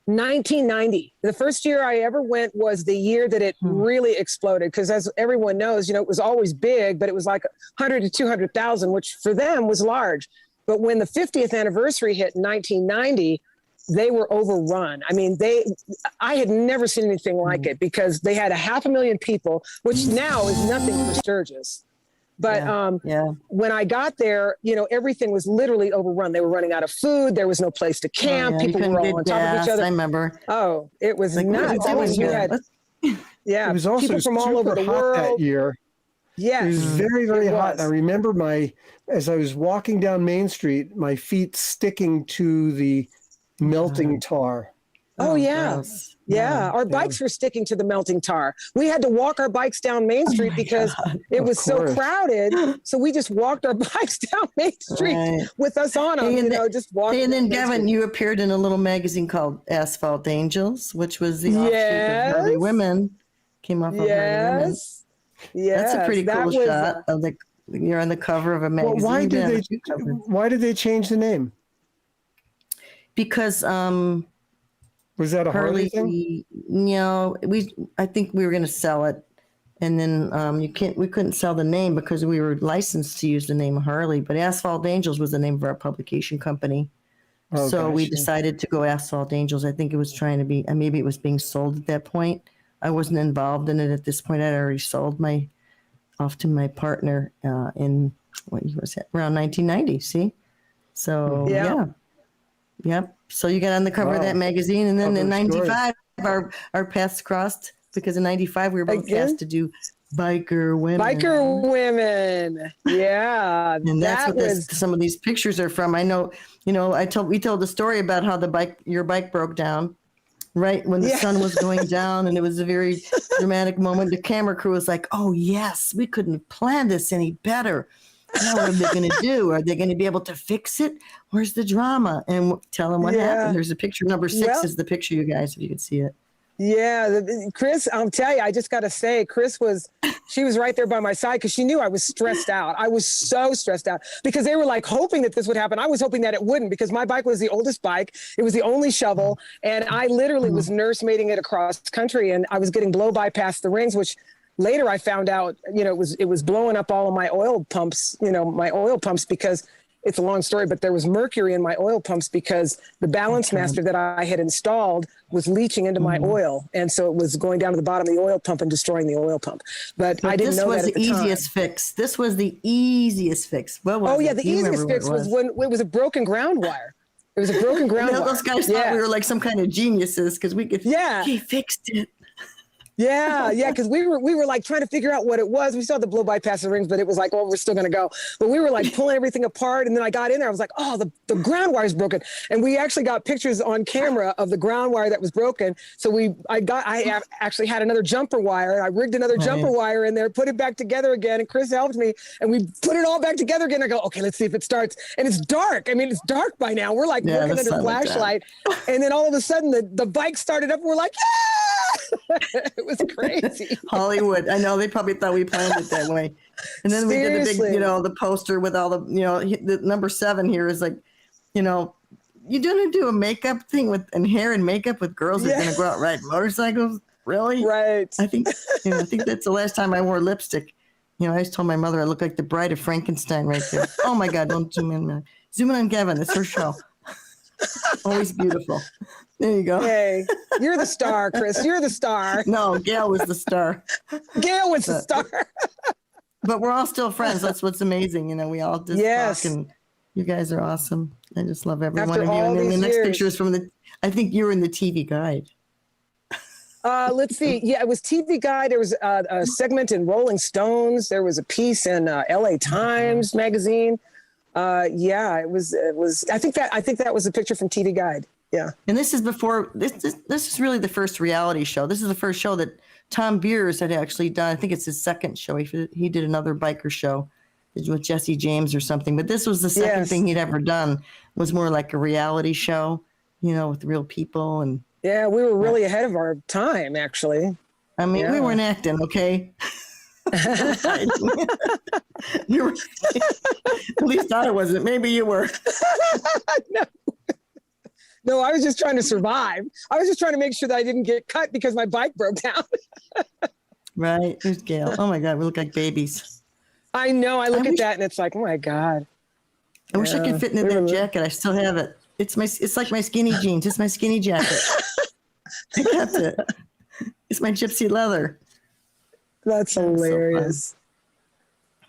1990. The first year I ever went was the year that it really exploded. Because as everyone knows, it was always big, but it was like 100 to 200,000, which for them was large. But when the 50th anniversary hit in 1990, they were overrun. I mean, I had never seen anything like it because they had 500,000 people, which now is nothing for Sturgis. But when I got there, everything was literally overrun. They were running out of food. There was no place to camp. People were all on top of each other. I remember. Oh, it was nuts. It was also people from all over the world that year. Yeah, it was very, very hot. And I remember as I was walking down Main Street, my feet sticking to the melting tar. Oh yeah. Yeah. Our bikes were sticking to the melting tar. We had to walk our bikes down Main Street because it was so crowded. So we just walked our bikes down Main Street with us on them, just walking. And then Gevin, you appeared in a little magazine called Asphalt Angels, which was the offshoot of Harley Women. Came off of Harley Women. Yeah, that's a pretty cool shot of you're on the cover of a magazine. Well, why did they change the name? Because was that a Harley thing? I think we were going to sell it, and then we couldn't sell the name because we were licensed to use the name Harley. But Asphalt Angels was the name of our publication company. Oh, so we decided to go Asphalt Angels. I think it was trying to be, maybe it was being sold at that point. I wasn't involved in it at this point. I'd already sold off to my partner in what year was it? Around 1990. See, so yeah. Yep. So you got on the cover of that magazine, and then in '95, our paths crossed because in '95 we were both cast to do Biker Women. Biker Women. Yeah. And that's what some of these pictures are from. I know, we told the story about how your bike broke down right when the sun was going down, and it was a very dramatic moment. The camera crew was like, "Oh yes, we couldn't have planned this any better. Now what are they going to do? Are they going to be able to fix it? Where's the drama?" And tell them what happened. There's a picture. Number 6 is the picture, you guys, if you can see it. Yeah, Cris, I'll tell you, I just got to say, she was right there by my side because she knew I was stressed out. I was so stressed out because they were like hoping that this would happen. I was hoping that it wouldn't because my bike was the oldest bike. It was the only shovel. And I literally was nursemaiding it across country, and I was getting blow by past the rings, which later I found out, it was blowing up all of my oil pumps, because it's a long story, but there was mercury in my oil pumps because the balance master that I had installed was leaching into my oil. And so it was going down to the bottom of the oil pump and destroying the oil pump. But I didn't know that at the time. This was the easiest fix. This was the easiest fix. What was it? The easiest fix was when it was a broken ground wire. It was a broken ground wire. Those guys thought we were like some kind of geniuses because we could, he fixed it. Yeah, because we were like trying to figure out what it was. We saw the blow by past the rings, but it was like, we're still gonna go. But we were like pulling everything apart, and then I got in there. I was like, the ground wire is broken, and we actually got pictures on camera of the ground wire that was broken. So I actually had another jumper wire. I rigged another jumper wire in there, put it back together again, and Cris helped me, and we put it all back together again. I go, okay, let's see if it starts, and it's dark. I mean, it's dark by now. We're like working under a flashlight, and then all of a sudden the bike started up, and we're like, yeah! It was crazy. Hollywood. I know they probably thought we planned it that way. And then we did a big, the poster with all the, the number 7 here is like, you're going to do a makeup thing and hair and makeup with girls that are going to go out ride motorcycles. Really? Right. I think that's the last time I wore lipstick. I just told my mother I look like the bride of Frankenstein right there. Oh my God, don't zoom in, man. Zoom in on Gevin. It's her show. Always beautiful. There you go. Hey, you're the star, Cris. You're the star. No, Gail was the star. Gail was the star. But we're all still friends. That's what's amazing. We all just talk, and you guys are awesome. I just love every one of you. And then the next picture is from I think you were in the TV Guide. Let's see. Yeah, it was TV Guide. There was a segment in Rolling Stones. There was a piece in LA Times magazine. It was. I think that was a picture from TV Guide. Yeah. And this is before this is really the first reality show. This is the first show that Tom Beers had actually done. I think it's his second show. He did another biker show with Jesse James or something. But this was the second thing he'd ever done. It was more like a reality show, with real people. And yeah, we were really ahead of our time, actually. I mean, we weren't acting, okay? You were, at least I wasn't. Maybe you were. No, I was just trying to survive. I was just trying to make sure that I didn't get cut because my bike broke down. Right. There's Gail. Oh my God, we look like babies. I know. I look at that and it's like, oh my God. I wish I could fit into that jacket. I still have it. It's like my skinny jeans. It's my skinny jacket. I kept it. It's my gypsy leather. That's hilarious.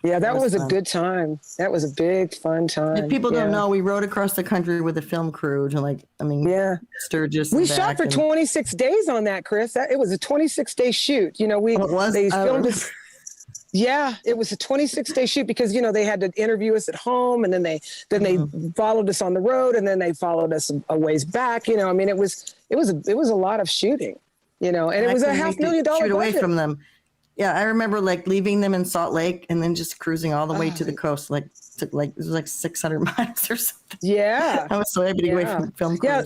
Yeah, that was a good time. That was a big, fun time. If people don't know, we rode across the country with a film crew to Sturgis. We shot for 26 days on that, Cris. It was a 26-day shoot. They filmed us. Yeah, it was a 26-day shoot because, they had to interview us at home, and then they followed us on the road, and then they followed us a ways back. It was a lot of shooting, and it was a $500,000 budget. Away from them. Yeah, I remember leaving them in Salt Lake and then just cruising all the way to the coast. It was 600 miles or something. Yeah. I was so happy to get away from film crews. Yeah.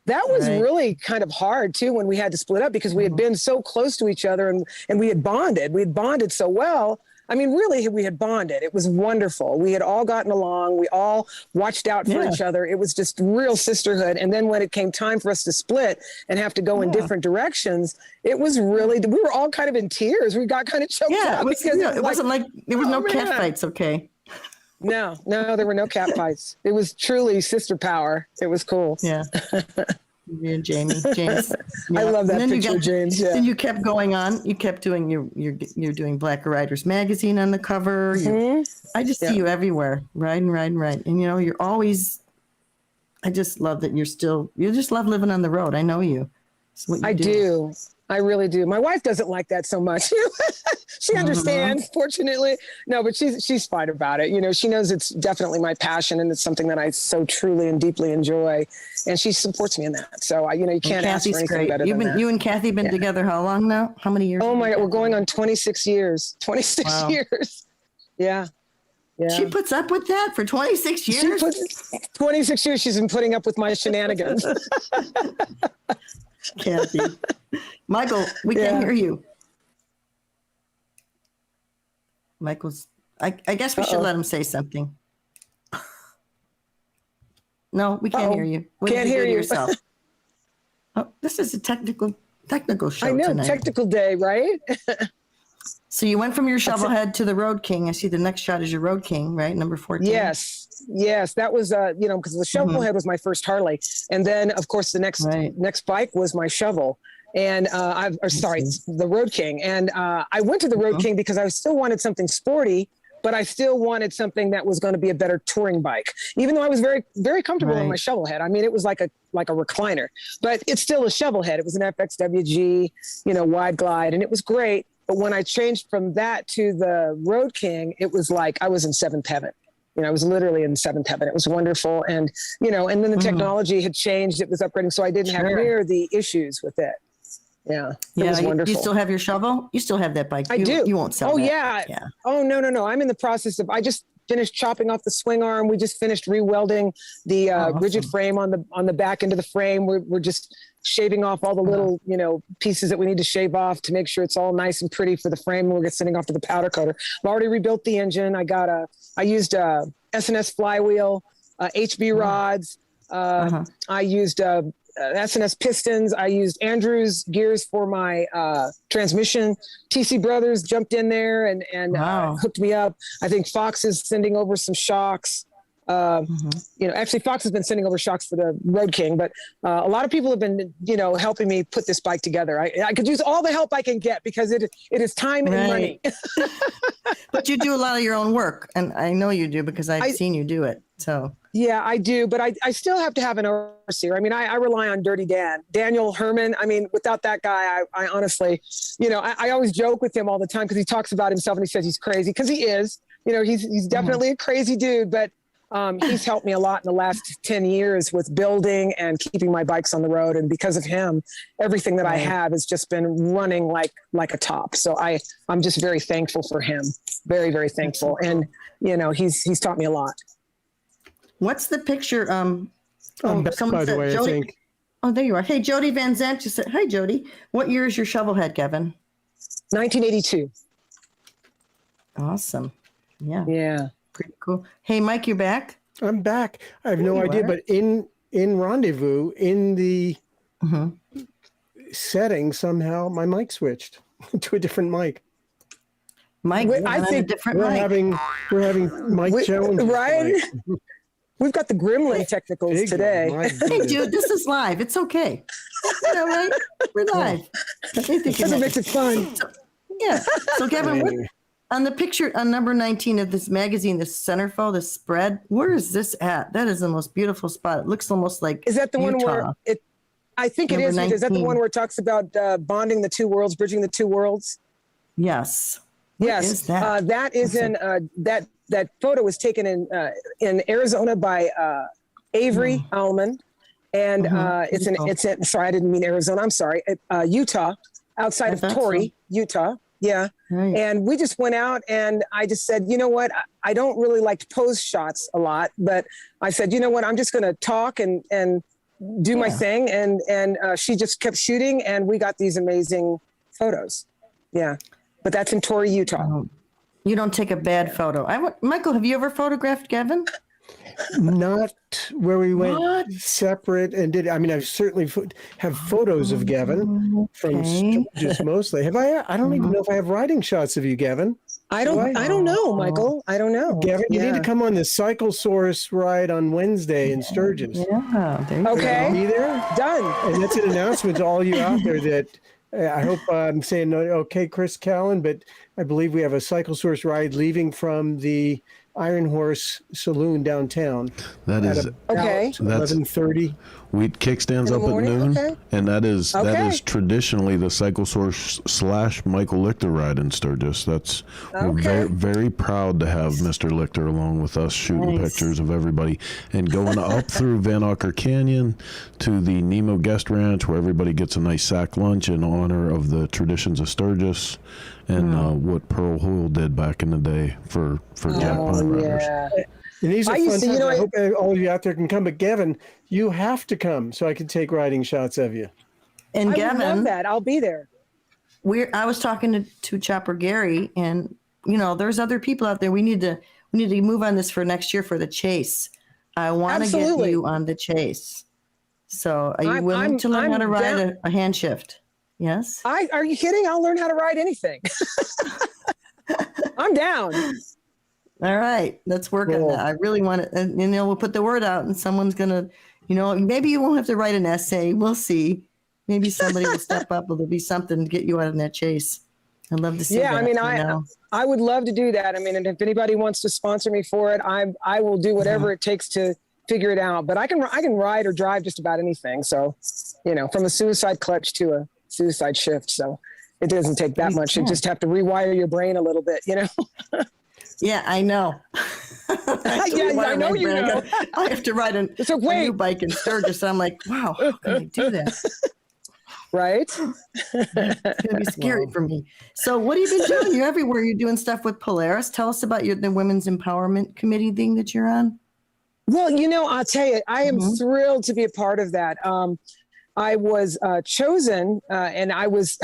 That was really kind of hard too when we had to split up because we had been so close to each other and we had bonded. We had bonded so well. I mean, really, we had bonded. It was wonderful. We had all gotten along. We all watched out for each other. It was just real sisterhood. And then when it came time for us to split and have to go in different directions, it was really, we were all kind of in tears. We got kind of choked up. It wasn't like, there was no cat fights, okay? No, there were no cat fights. It was truly sister power. It was cool. Yeah. You and James. Yeah. I love that picture, James. Yeah. And you kept going on. You kept doing you're doing Black Riders magazine on the cover. I just see you everywhere, riding. And, you're always, I just love that you just love living on the road. I know you. It's what you do. I really do. My wife doesn't like that so much. She understands, fortunately. No, but she's fine about it. She knows it's definitely my passion and it's something that I so truly and deeply enjoy. And she supports me in that. So, you can't ask for anything better than that. You and Kathy been together how long now? How many years? Oh my God, we're going on 26 years. 26 years. Yeah. Yeah. She puts up with that for 26 years? 26 years she's been putting up with my shenanigans. Kathy. Michael, we can't hear you. Michael's, I guess we should let him say something. No, we can't hear you. What can't hear you yourself. This is a technical show I know, tonight. technical day, right? So you went from your shovelhead to the Road King. I see the next shot is your Road King, right? Number 14. Yes. That was, because the shovelhead was my first Harley. And then, of course, the next bike was my shovel. And the Road King. And I went to the Road King because I still wanted something sporty, but I still wanted something that was going to be a better touring bike, even though I was very, very comfortable in my shovelhead. I mean, it was like a recliner, but it's still a shovelhead. It was an FXWG, wide glide, and it was great. But when I changed from that to the Road King, it was like I was in seventh heaven. I was literally in seventh heaven. It was wonderful. And, and then the technology had changed. It was upgrading. So I didn't have near the issues with it. Yeah. It was wonderful. You still have your shovel? You still have that bike? I do. You won't sell that. Yeah. Oh, no. I'm in the process of, I just finished chopping off the swing arm. We just finished re-welding the rigid frame on the back end of the frame. We're just shaving off all the little, pieces that we need to shave off to make sure it's all nice and pretty for the frame. We're sending off to the powder coater. I've already rebuilt the engine. I used a S&S flywheel, HB rods. I used S&S pistons. I used Andrews gears for my transmission. TC Brothers jumped in there and hooked me up. I think Fox is sending over some shocks. Actually Fox has been sending over shocks for the Road King, but a lot of people have been, helping me put this bike together. I could use all the help I can get because it is time and money. But you do a lot of your own work, and I know you do because I've seen you do it. So yeah, I do, but I still have to have an overseer. I mean, I rely on Dirty Daniel Herman. I mean, without that guy, I honestly, I always joke with him all the time because he talks about himself and he says he's crazy because he is. He's definitely a crazy dude, but he's helped me a lot in the last 10 years with building and keeping my bikes on the road. And because of him, everything that I have has just been running like a top. So I'm just very thankful for him. Very, very thankful. And, he's taught me a lot. What's the picture? By the way, Jody, I think. Oh, there you are. Hey, Jody Van Zandt just said, hi, Jody. What year is your shovelhead, Gevin? 1982. Awesome. Yeah. Yeah. Pretty cool. Hey, Mike, you back? I'm back. I have no idea, but in Rendezvous, in the setting, somehow my mic switched to a different mic. Mike, I think a different we're mic. having Mike Jones, right? We've got the Gremlin technicals today. Hey, dude, this is live. It's okay. Right? We're live. That's what makes it fun. So Gavin, on the picture on number 19 of this magazine, this centerfold, this spread, where is this at? That is the most beautiful spot. It looks almost like Is that the Utah. one where it? I think it is. Is that the one where it talks about bonding the two worlds, bridging the two worlds? Yes. Yes. Is that? That is in that photo was taken in Arizona by Avery Allman, and it's in. Sorry, I didn't mean Arizona. I'm sorry, Utah, outside of Torrey, Utah. Yeah. Right. And we just went out and I just said, you know what? I don't really like to pose shots a lot, but I said, you know what? I'm just going to talk and do my thing. And she just kept shooting and we got these amazing photos. Yeah. But that's in Torrey, Utah. You don't take a bad photo. Michael, have you ever photographed Gevin? Not where we went separate and did. I mean, I've certainly have photos of Gevin from just mostly. Have I? I don't even know if I have riding shots of you, Gevin. I don't know, Michael. I don't know. Gavin, you need to come on the Cycle Source ride on Wednesday in Sturgis. Yeah. Okay. Be there. Done. And that's an announcement to all you out there that I hope I'm saying okay, Chris Callan, but I believe we have a Cycle Source ride leaving from the Iron Horse Saloon downtown. That is okay. 11:30. We kickstands up at noon, okay. and that is traditionally the Cycle Source / Michael Lichter ride in Sturgis. We're very, very proud to have Mr. Lichter along with us, shooting pictures of everybody and going up through Van Auker Canyon to the Nemo Guest Ranch, where everybody gets a nice sack lunch in honor of the traditions of Sturgis and what Pearl Hoyle did back in the day for jackpot riders. Yeah. And these are fun times. I hope all of you out there can come, but Gevin, you have to come so I can take riding shots of you. And Gevin, I would love that. I'll be there. I was talking to Chopper Gary, and there's other people out there. We need to move on this for next year for the chase. I want to get you on the chase. So are you willing to learn how to ride a hand shift? Yes. Are you kidding? I'll learn how to ride anything. I'm down. All right, let's work on that. I really want it. And we'll put the word out, and someone's gonna, maybe you won't have to write an essay. We'll see. Maybe somebody will step up, or there'll be something to get you out of that chase. I'd love to see. Yeah, that, I mean, I would love to do that. I mean, and if anybody wants to sponsor me for it, I will do whatever it takes to figure it out. But I can ride or drive just about anything. So, from a suicide clutch to a suicide shift. So it doesn't take that much. You just have to rewire your brain a little bit, Yeah, I know. I know you know. I have to ride a new bike in Sturgis. I'm like, wow, how can I do that? Right? It's going to be scary for me. So what have you been doing? You're everywhere. You're doing stuff with Polaris. Tell us about the Women's Empowerment Committee thing that you're on. Well, I'll tell you, I am thrilled to be a part of that. I was chosen, and I was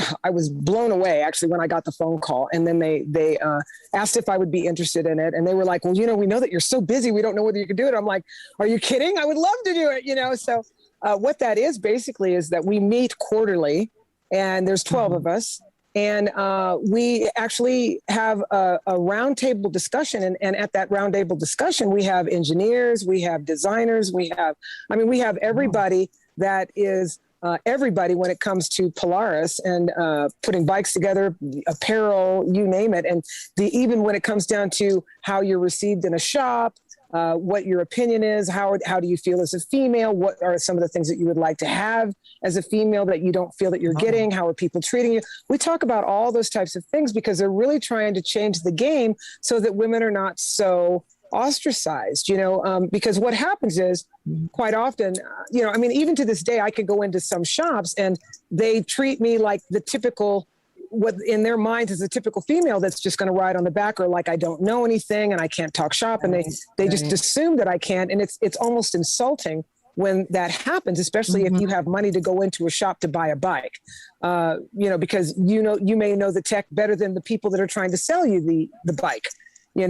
blown away actually when I got the phone call. And then they asked if I would be interested in it, and they were like, "Well, we know that you're so busy, we don't know whether you can do it." I'm like, "Are you kidding? I would love to do it." So what that is basically is that we meet quarterly, and there's 12 of us, and we actually have a roundtable discussion. And at that roundtable discussion, we have engineers, we have designers, we have everybody that is. Everybody when it comes to Polaris and putting bikes together, apparel, you name it. And even when it comes down to how you're received in a shop, what your opinion is, how do you feel as a female? What are some of the things that you would like to have as a female that you don't feel that you're getting? How are people treating you? We talk about all those types of things because they're really trying to change the game so that women are not so ostracized, because what happens is quite often, even to this day, I could go into some shops and they treat me like the typical, what in their minds is a typical female that's just going to ride on the back, or like I don't know anything and I can't talk shop, and they just assume that I can't. And it's almost insulting when that happens, especially if you have money to go into a shop to buy a bike, because you may know the tech better than the people that are trying to sell you the bike. So,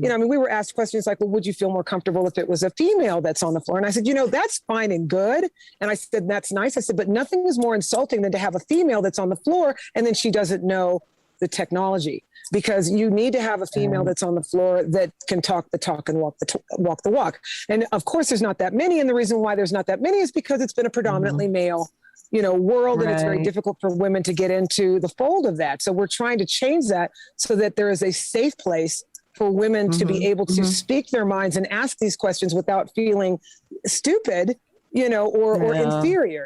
we were asked questions like, well, would you feel more comfortable if it was a female that's on the floor? And I said, that's fine and good. And I said, that's nice. I said, but nothing is more insulting than to have a female that's on the floor and then she doesn't know the technology, because you need to have a female that's on the floor that can talk the talk and walk the walk. And of course, there's not that many. And the reason why there's not that many is because it's been a predominantly male world, and it's very difficult for women to get into the fold of that. So we're trying to change that so that there is a safe place for women to be able to speak their minds and ask these questions without feeling stupid, or inferior,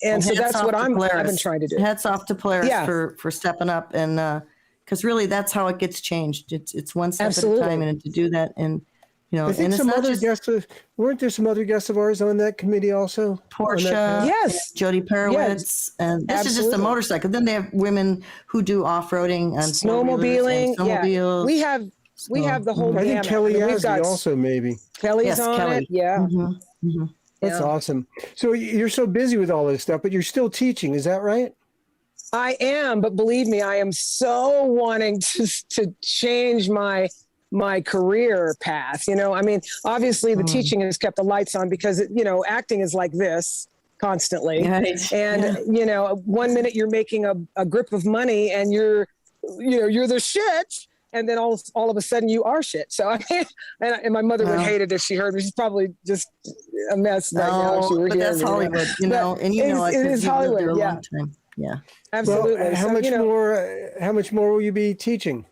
and so that's what I've been trying to do. Hats off to Polaris for stepping up, and because really that's how it gets changed. It's one step at a time, and to do that, and I think weren't there some other guests of ours on that committee also? Portia, yes, Jody Perowitz, and this is just a motorcycle. Then they have women who do off-roading and snowmobiling. Yeah, we have the whole. I think Kelly Ashley also maybe. Kelly's on Kelly. It. Yeah. That's awesome. So you're so busy with all this stuff, but you're still teaching. Is that right? I am, but believe me, I am so wanting to change my career path. Obviously the teaching has kept the lights on because, acting is like this constantly. Right. And, 1 minute you're making a grip of money and you're the shit. and then all of a sudden you are shit. So I mean, and my mother would hate it if she heard me. She's probably just a mess right now. If she were but that's Hollywood, you know, and you know, it is Hollywood. Yeah. Yeah, absolutely. Well, how much more will you be teaching?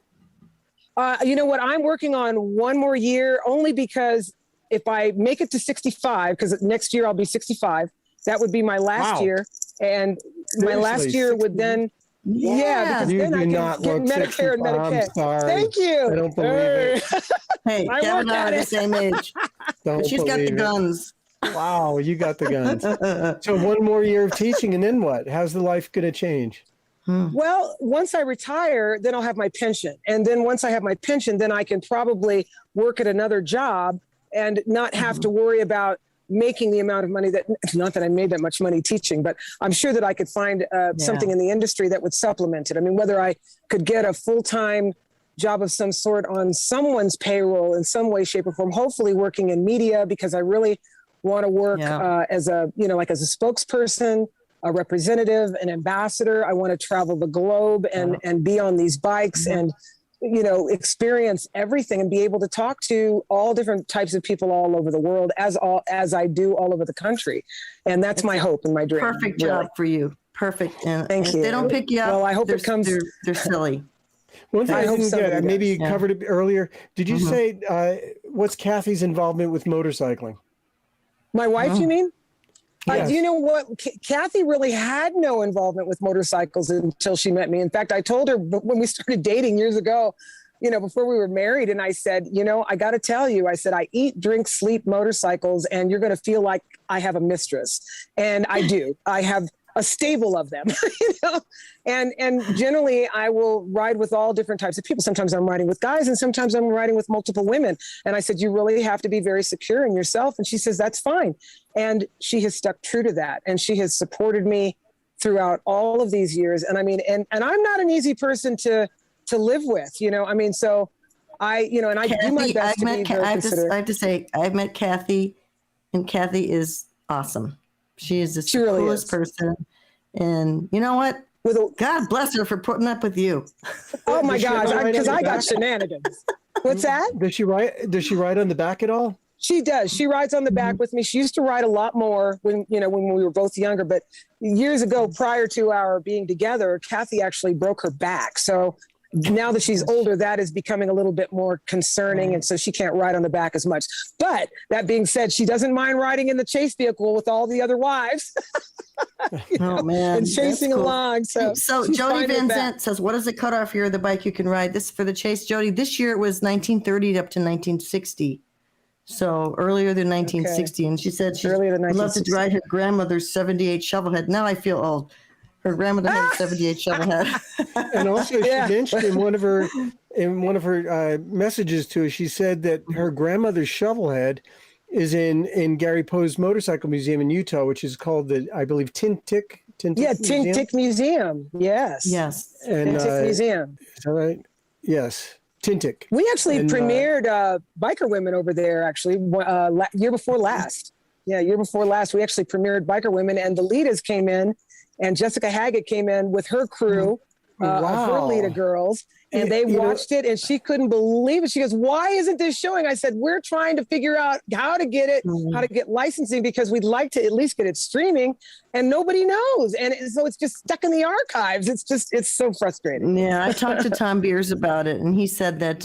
You know what? I'm working on one more year, only because if I make it to 65, because next year I'll be 65, that would be my last year. And my last year would then, because you then I can not get Medicare and Medicaid. I'm sorry. Thank you. I don't believe it. Hey, Gavin and I are the same age. She's got the guns. Wow, you got the guns. So one more year of teaching, and then what? How's the life going to change? Well, once I retire, then I'll have my pension. And then once I have my pension, then I can probably work at another job and not have to worry about making the amount of money that, not that I made that much money teaching, but I'm sure that I could find something in the industry that would supplement it. I mean, whether I could get a full-time job of some sort on someone's payroll in some way, shape, or form, hopefully working in media, because I really want to work as a, you know, like as a spokesperson, a representative, an ambassador. I want to travel the globe and be on these bikes and, you know, experience everything and be able to talk to all different types of people all over the world as I do all over the country. And that's my hope and my dream. Perfect job for you. Perfect. And Thank you. If they don't pick you up, well, I hope it comes. They're silly. One thing I didn't get, maybe you covered it earlier. Did you say, what's Kathy's involvement with motorcycling? My wife, you mean? Yes. You know what? Kathy really had no involvement with motorcycles until she met me. In fact, I told her when we started dating years ago, you know, before we were married, and I said, you know, I got to tell you, I said, I eat, drink, sleep motorcycles, and you're going to feel like I have a mistress. And I do. I have a stable of them, you know, and generally I will ride with all different types of people. Sometimes I'm riding with guys and sometimes I'm riding with multiple women. And I said, you really have to be very secure in yourself. And she says, that's fine. And she has stuck true to that. And she has supported me throughout all of these years. And I mean, and I'm not an easy person to live with, you know, I mean, so I, you know, and I do my best to be very considerate. I have to say, I've met Kathy, and Kathy is awesome. She is the coolest person. And you know what? God bless her for putting up with you. Oh my gosh, because I got shenanigans. What's that? Does she ride on the back at all? She does. She rides on the back with me. She used to ride a lot more when we were both younger, but years ago, prior to our being together, Kathy actually broke her back. So now that she's older, that is becoming a little bit more concerning. And so she can't ride on the back as much. But that being said, she doesn't mind riding in the chase vehicle with all the other wives. Oh, man. And chasing along. So Jody Van Zant says, what is the cutoff year of the bike you can ride? This is for the chase, Jody. This year it was 1930 up to 1960. So earlier than 1960. Okay. And she said she loved to ride her grandmother's 78 Shovelhead. Now I feel old. Her grandmother had a 78 Shovelhead. And also she mentioned in one of her messages to us, she said that her grandmother's Shovelhead is in Gary Poe's Motorcycle Museum in Utah, which is called I believe Tintic. Tintic Museum. Yes. And, Tintic Museum. Is that right? Yes. Tintic. We actually premiered Biker Women over there, actually, year before last. Yeah, year before last, we actually premiered Biker Women, and the Litas came in, and Jessica Haggett came in with her crew of her Lita girls, and they watched it, and she couldn't believe it. She goes, why isn't this showing? I said, we're trying to figure out how to get it, how to get licensing, because we'd like to at least get it streaming, and nobody knows. And so it's just stuck in the archives. It's so frustrating. Yeah, I talked to Tom Beers about it, and he said that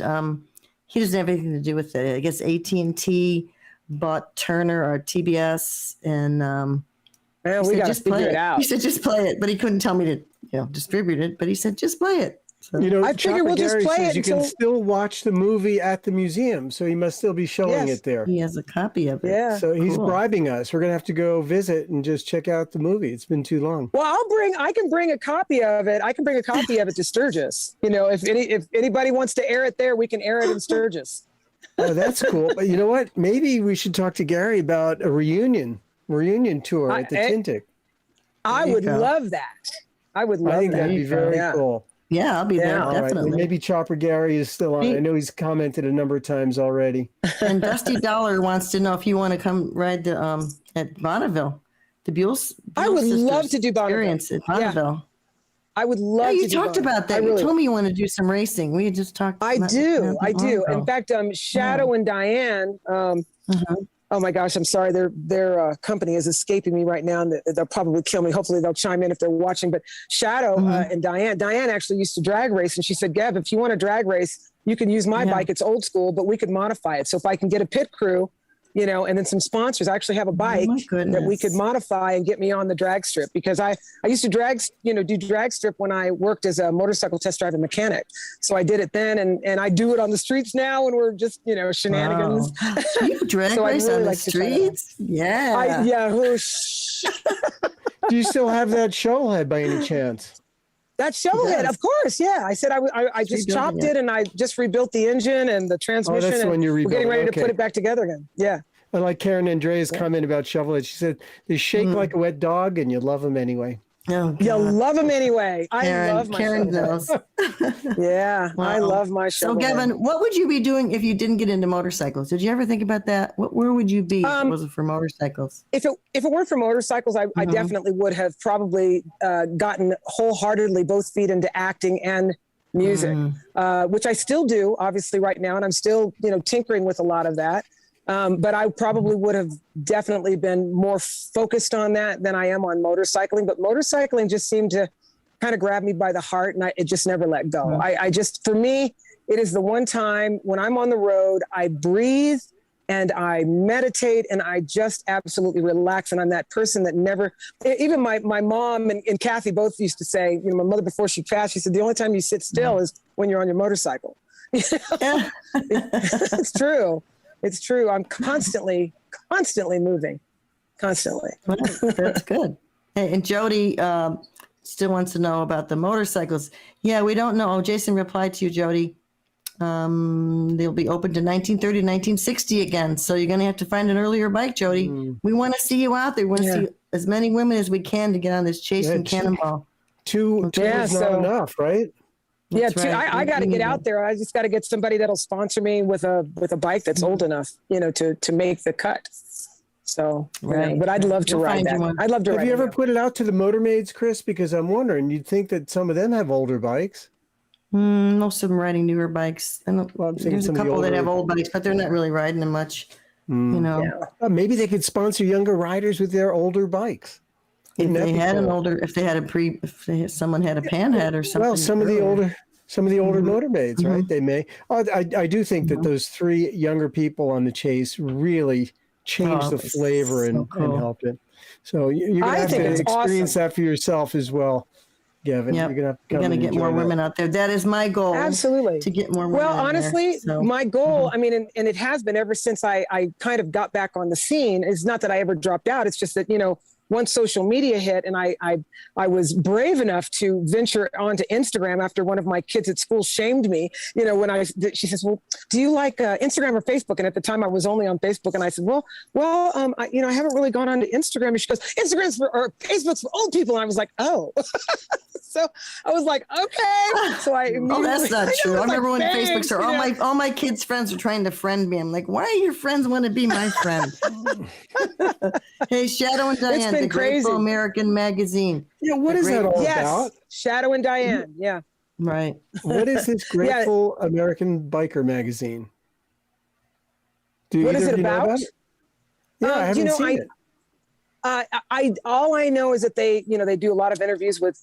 he doesn't have anything to do with it. I guess AT&T bought Turner or TBS, and we got to figure it out. He said, just play it, but he couldn't tell me to distribute it, but he said, just play it. So, I figure we'll just play it. You can still watch the movie at the museum, so he must still be showing it there. He has a copy of it. Yeah. So he's bribing us. We're going to have to go visit and just check out the movie. It's been too long. Well, I can bring a copy of it. I can bring a copy of it to Sturgis. You know, if anybody wants to air it there, we can air it in Sturgis. Oh, that's cool. But you know what? Maybe we should talk to Gary about a reunion tour at the Tintic. I would love that. I would love that. I think that'd be very cool. Yeah, I'll be there, definitely. Right. Maybe Chopper Gary is still on. I know he's commented a number of times already. And Dusty Dollar wants to know if you want to come ride at Bonneville. The Buell's I would love to do Bonneville. Experience at Bonneville. I would love you to do talked both. about that. You told me you want to do some racing. We had just talked. I do. In fact, Shadow and Diane, oh my gosh, I'm sorry. Their company is escaping me right now, and they'll probably kill me. Hopefully they'll chime in if they're watching. But Shadow and Diane actually used to drag race, and she said, Gev, if you want to drag race, you can use my bike. It's old school, but we could modify it. So if I can get a pit crew, you know, and then some sponsors, I actually have a bike that we could modify and get me on the drag strip, because I used to do drag strip when I worked as a motorcycle test driver mechanic. So I did it then, and I do it on the streets now, and we're just, you know, shenanigans. Wow. You drag so race really on the like streets? Yeah. Do you still have that shovelhead by any chance? That shovelhead, of course, yeah. I said I just chopped it, and I just rebuilt the engine and the transmission. Oh, that's when you rebuilt. We're getting ready to put it back together again. Yeah. I like Karen Andrea's comment about shovelhead. She said they shake like a wet dog, and you love them anyway. Oh, you love them anyway. I love my Karen knows. Yeah, wow. I love my shovelhead. So, Gevin, what would you be doing if you didn't get into motorcycles? Did you ever think about that? Where would you be if it wasn't for motorcycles? If it weren't for motorcycles, I definitely would have probably gotten wholeheartedly both feet into acting and music, which I still do, obviously, right now, and I'm still, you know, tinkering with a lot of that. But I probably would have definitely been more focused on that than I am on motorcycling. But motorcycling just seemed to kind of grab me by the heart, and it just never let go. I just, for me, it is the one time when I'm on the road, I breathe and I meditate and I just absolutely relax. And I'm that person that never, even my mom and Kathy both used to say, you know, my mother before she passed, she said, the only time you sit still is when you're on your motorcycle. It's true. It's true. I'm constantly moving, constantly. Well, that's good. Hey, and Jody still wants to know about the motorcycles. Yeah, we don't know. Oh, Jason replied to you, Jody. They'll be open to 1930, 1960 again. So you're going to have to find an earlier bike, Jody. We want to see you out there. We want to see as many women as we can to get on this chasing cannonball. Two is not enough, right? That's right. I got to get out there. I just got to get somebody that'll sponsor me with a bike that's old enough, you know, to make the cut. So, but I'd love to ride that. I'd love to ride. Have you ever put it out to the motormaids, Chris? Because I'm wondering, you'd think that some of them have older bikes. Most of them riding newer bikes. And there's a couple that have old bikes, but they're not really riding them much. You know, maybe they could sponsor younger riders with their older bikes. If they had someone had a panhead or something. Well, some of the older motormaids, right? They may. I do think that those three younger people on the chase really changed the flavor and helped it. So you're gonna have to experience that for yourself as well, Gevin. Yep. You're gonna get more women out there. That is my goal. Absolutely. To get more women. Well, honestly, my goal, I mean, and it has been ever since I kind of got back on the scene. It's not that I ever dropped out. It's just that, you know, once social media hit and I was brave enough to venture onto Instagram after one of my kids at school shamed me, you know, she says, well, do you like Instagram or Facebook? And at the time I was only on Facebook. And I said, well, I haven't really gone onto Instagram. And she goes, Facebook's for old people. And I was like, oh. So I was like, okay. So that's not true. I remember when Facebook's all my kids' friends are trying to friend me. I'm like, why are your friends want to be my friend? Hey, Shadow and Diane, the Grateful American magazine. Yeah, what is that all about? Shadow and Diane. Yeah. Right. What is this Grateful American Biker magazine? What is it about? Yeah, I haven't seen it. All I know is that they do a lot of interviews with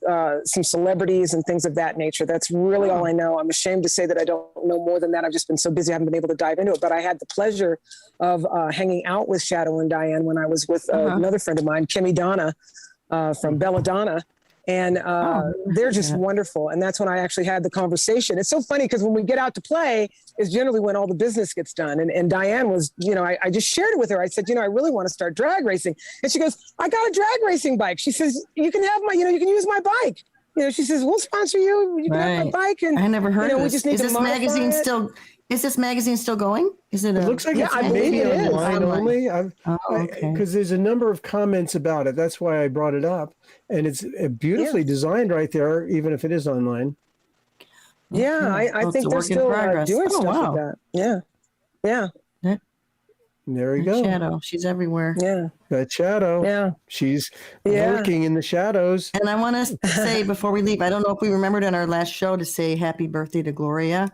some celebrities and things of that nature. That's really all I know. I'm ashamed to say that I don't know more than that. I've just been so busy, I haven't been able to dive into it. But I had the pleasure of hanging out with Shadow and Diane when I was with another friend of mine, Kimmy Donna from Belladonna. And they're just wonderful. And that's when I actually had the conversation. It's so funny because when we get out to play is generally when all the business gets done. And Diane was, you know, I just shared it with her. I said, you know, I really want to start drag racing. And she goes, I got a drag racing bike. She says, you can have you can use my bike. You know, she says, we'll sponsor you. You can have my bike. And I never heard of this. We just need Is this magazine still going? Is it? It looks like it's maybe online only. Because there's a number of comments about it. That's why I brought it up. And it's beautifully designed right there, even if it is online. Yeah, I think they're still doing stuff like that. Yeah. There we That go. Shadow. She's everywhere. Yeah. That Shadow. Yeah. She's lurking in the shadows. And I want to say before we leave, I don't know if we remembered on our last show to say happy birthday to Gloria,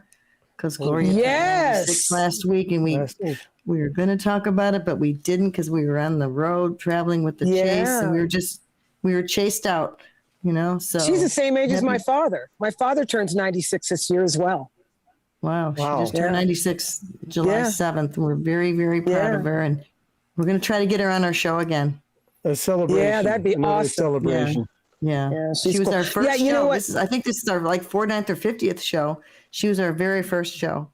because Gloria turned 96 last week, and we were going to talk about it, but we didn't because we were on the road traveling with the chase, and we were chased out, So she's the same age as my father. My father turns 96 this year as well. Wow. She just turned 96 July 7th. We're very, very proud of her. And we're going to try to get her on our show again. A celebration. Yeah, that'd be awesome. Celebration. Yeah. She was our first show. You know what? I think this is our 49th or 50th show. She was our very first show.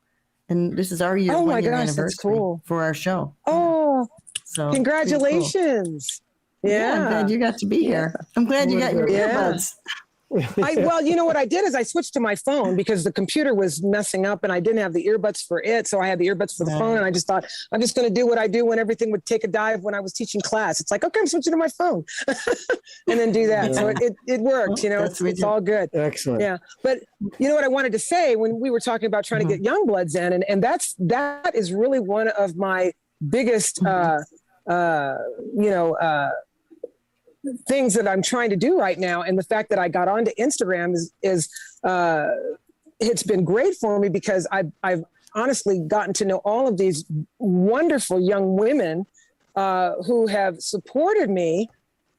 And this is our year, anniversary for our show. Oh, so congratulations. Cool. Yeah. I'm glad you got to be here. I'm glad you got your earbuds. Well, you know what I did is I switched to my phone because the computer was messing up and I didn't have the earbuds for it. So I had the earbuds for the phone, and I just thought, I'm just going to do what I do when everything would take a dive when I was teaching class. It's like, okay, I'm switching to my phone and then do that. So it worked, it's all good. Excellent. Yeah. But you know what I wanted to say when we were talking about trying to get young bloods in, and that is really one of my biggest, things that I'm trying to do right now. And the fact that I got onto Instagram is it's been great for me because I've honestly gotten to know all of these wonderful young women who have supported me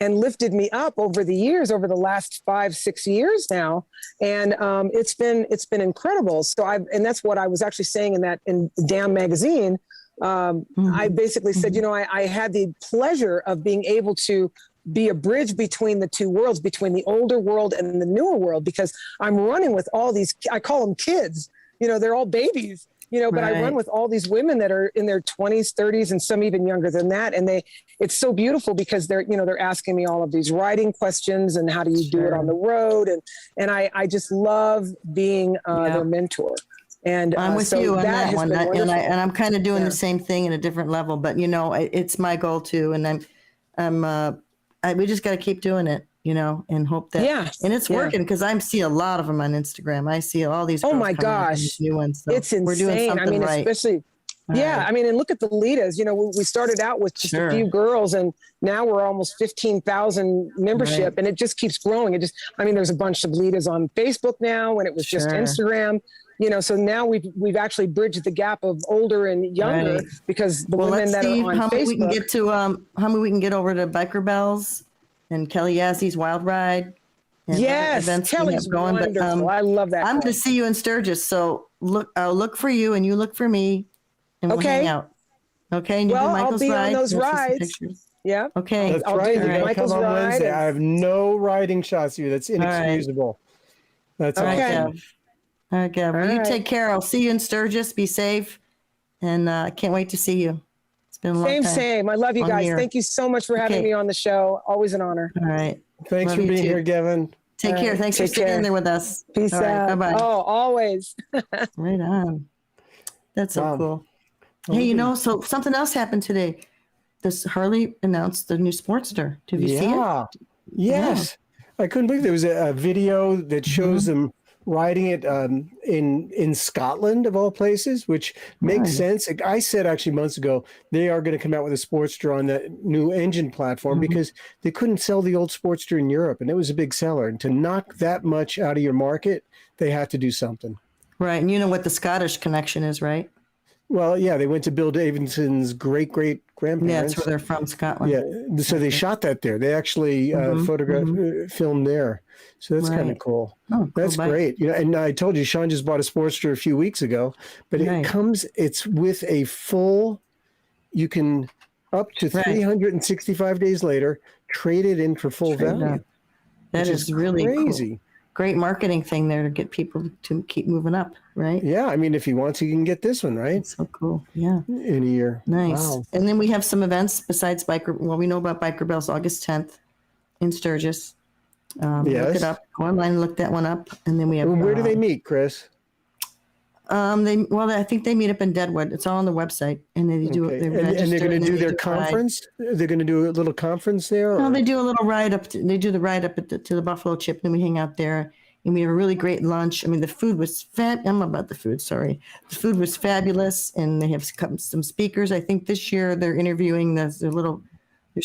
and lifted me up over the years, over the last 5-6 years now. And it's been incredible. So and that's what I was actually saying in Damn magazine. I basically said, I had the pleasure of being able to be a bridge between the two worlds, between the older world and the newer world, because I'm running with all these, I call them kids, they're all babies, but I run with all these women that are in their 20s, 30s, and some even younger than that. And it's so beautiful because they're asking me all of these writing questions and how do you do it on the road? And I just love being their mentor. And I'm with you on that one. And I'm kind of doing the same thing at a different level, but it's my goal too. And we just got to keep doing it, and hope that, and it's working because I see a lot of them on Instagram. I see all these. Oh my gosh. New ones, so it's insane. We're doing something right. Especially, and look at the leaders, we started out with just a few girls and now we're almost 15,000 membership and it just keeps growing. There's a bunch of leaders on Facebook now when it was just Instagram. So now we've actually bridged the gap of older and younger because the women that are on Facebook. We can get to how many we can get over to Biker Bells and Kelly Yazzy's Wild Ride. And Kelly's wonderful. I love that. I'm going to see you in Sturgis, so I'll look for you and you look for me, and we'll hang out. Okay. And I'll be on those rides. Yeah. Okay. That's right. You gotta come on Wednesday. I have no riding shots of you. That's inexcusable. That's okay. All right, Gavin. All you take care. I'll see you in Sturgis. Be safe. And I can't wait to see you. It's been a long time. Same. I love you guys. Thank you so much for having me on the show. Always an honor. All right. Thanks for being here, Gavin. Take care. Thanks for sitting in there with us. Peace out. Bye-bye. Oh, always. Right on. That's so cool. Hey, so something else happened today. This Harley announced the new Sportster. Did you see it? Yes. I couldn't believe there was a video that shows them riding it in Scotland, of all places, which makes sense. I said actually months ago, they are going to come out with a Sportster on the new engine platform because they couldn't sell the old Sportster in Europe, and it was a big seller. And to knock that much out of your market, they had to do something. Right. And you know what the Scottish connection is, right? Well, yeah, they went to Bill Davidson's great-great-grandparents. Yeah, that's where they're from, Scotland. Yeah, so they shot that there. They actually filmed there. So that's kind of cool. Oh, that's great. And I told you, Sean just bought a Sportster a few weeks ago, but it's with a full, you can up to 365 days later, trade it in for full value. That is really crazy. Cool. Great marketing thing there to get people to keep moving up, right? Yeah, if he wants, he can get this one, right? That's so cool. Yeah. In a year. Nice. Wow. And then we have some events besides we know about Biker Bells August 10th in Sturgis. Look it up. Go online and look that one up. And then we have. Where do they meet, Chris? I think they meet up in Deadwood. It's all on the website, and they do it. And they're going to do their conference. They're going to do a little conference there. No, they do a little ride up. They do the ride up to the Buffalo Chip, and we hang out there. And we have a really great lunch. I mean, the food was I'm about the food, sorry. The food was fabulous, and they have some speakers. I think this year they're interviewing there's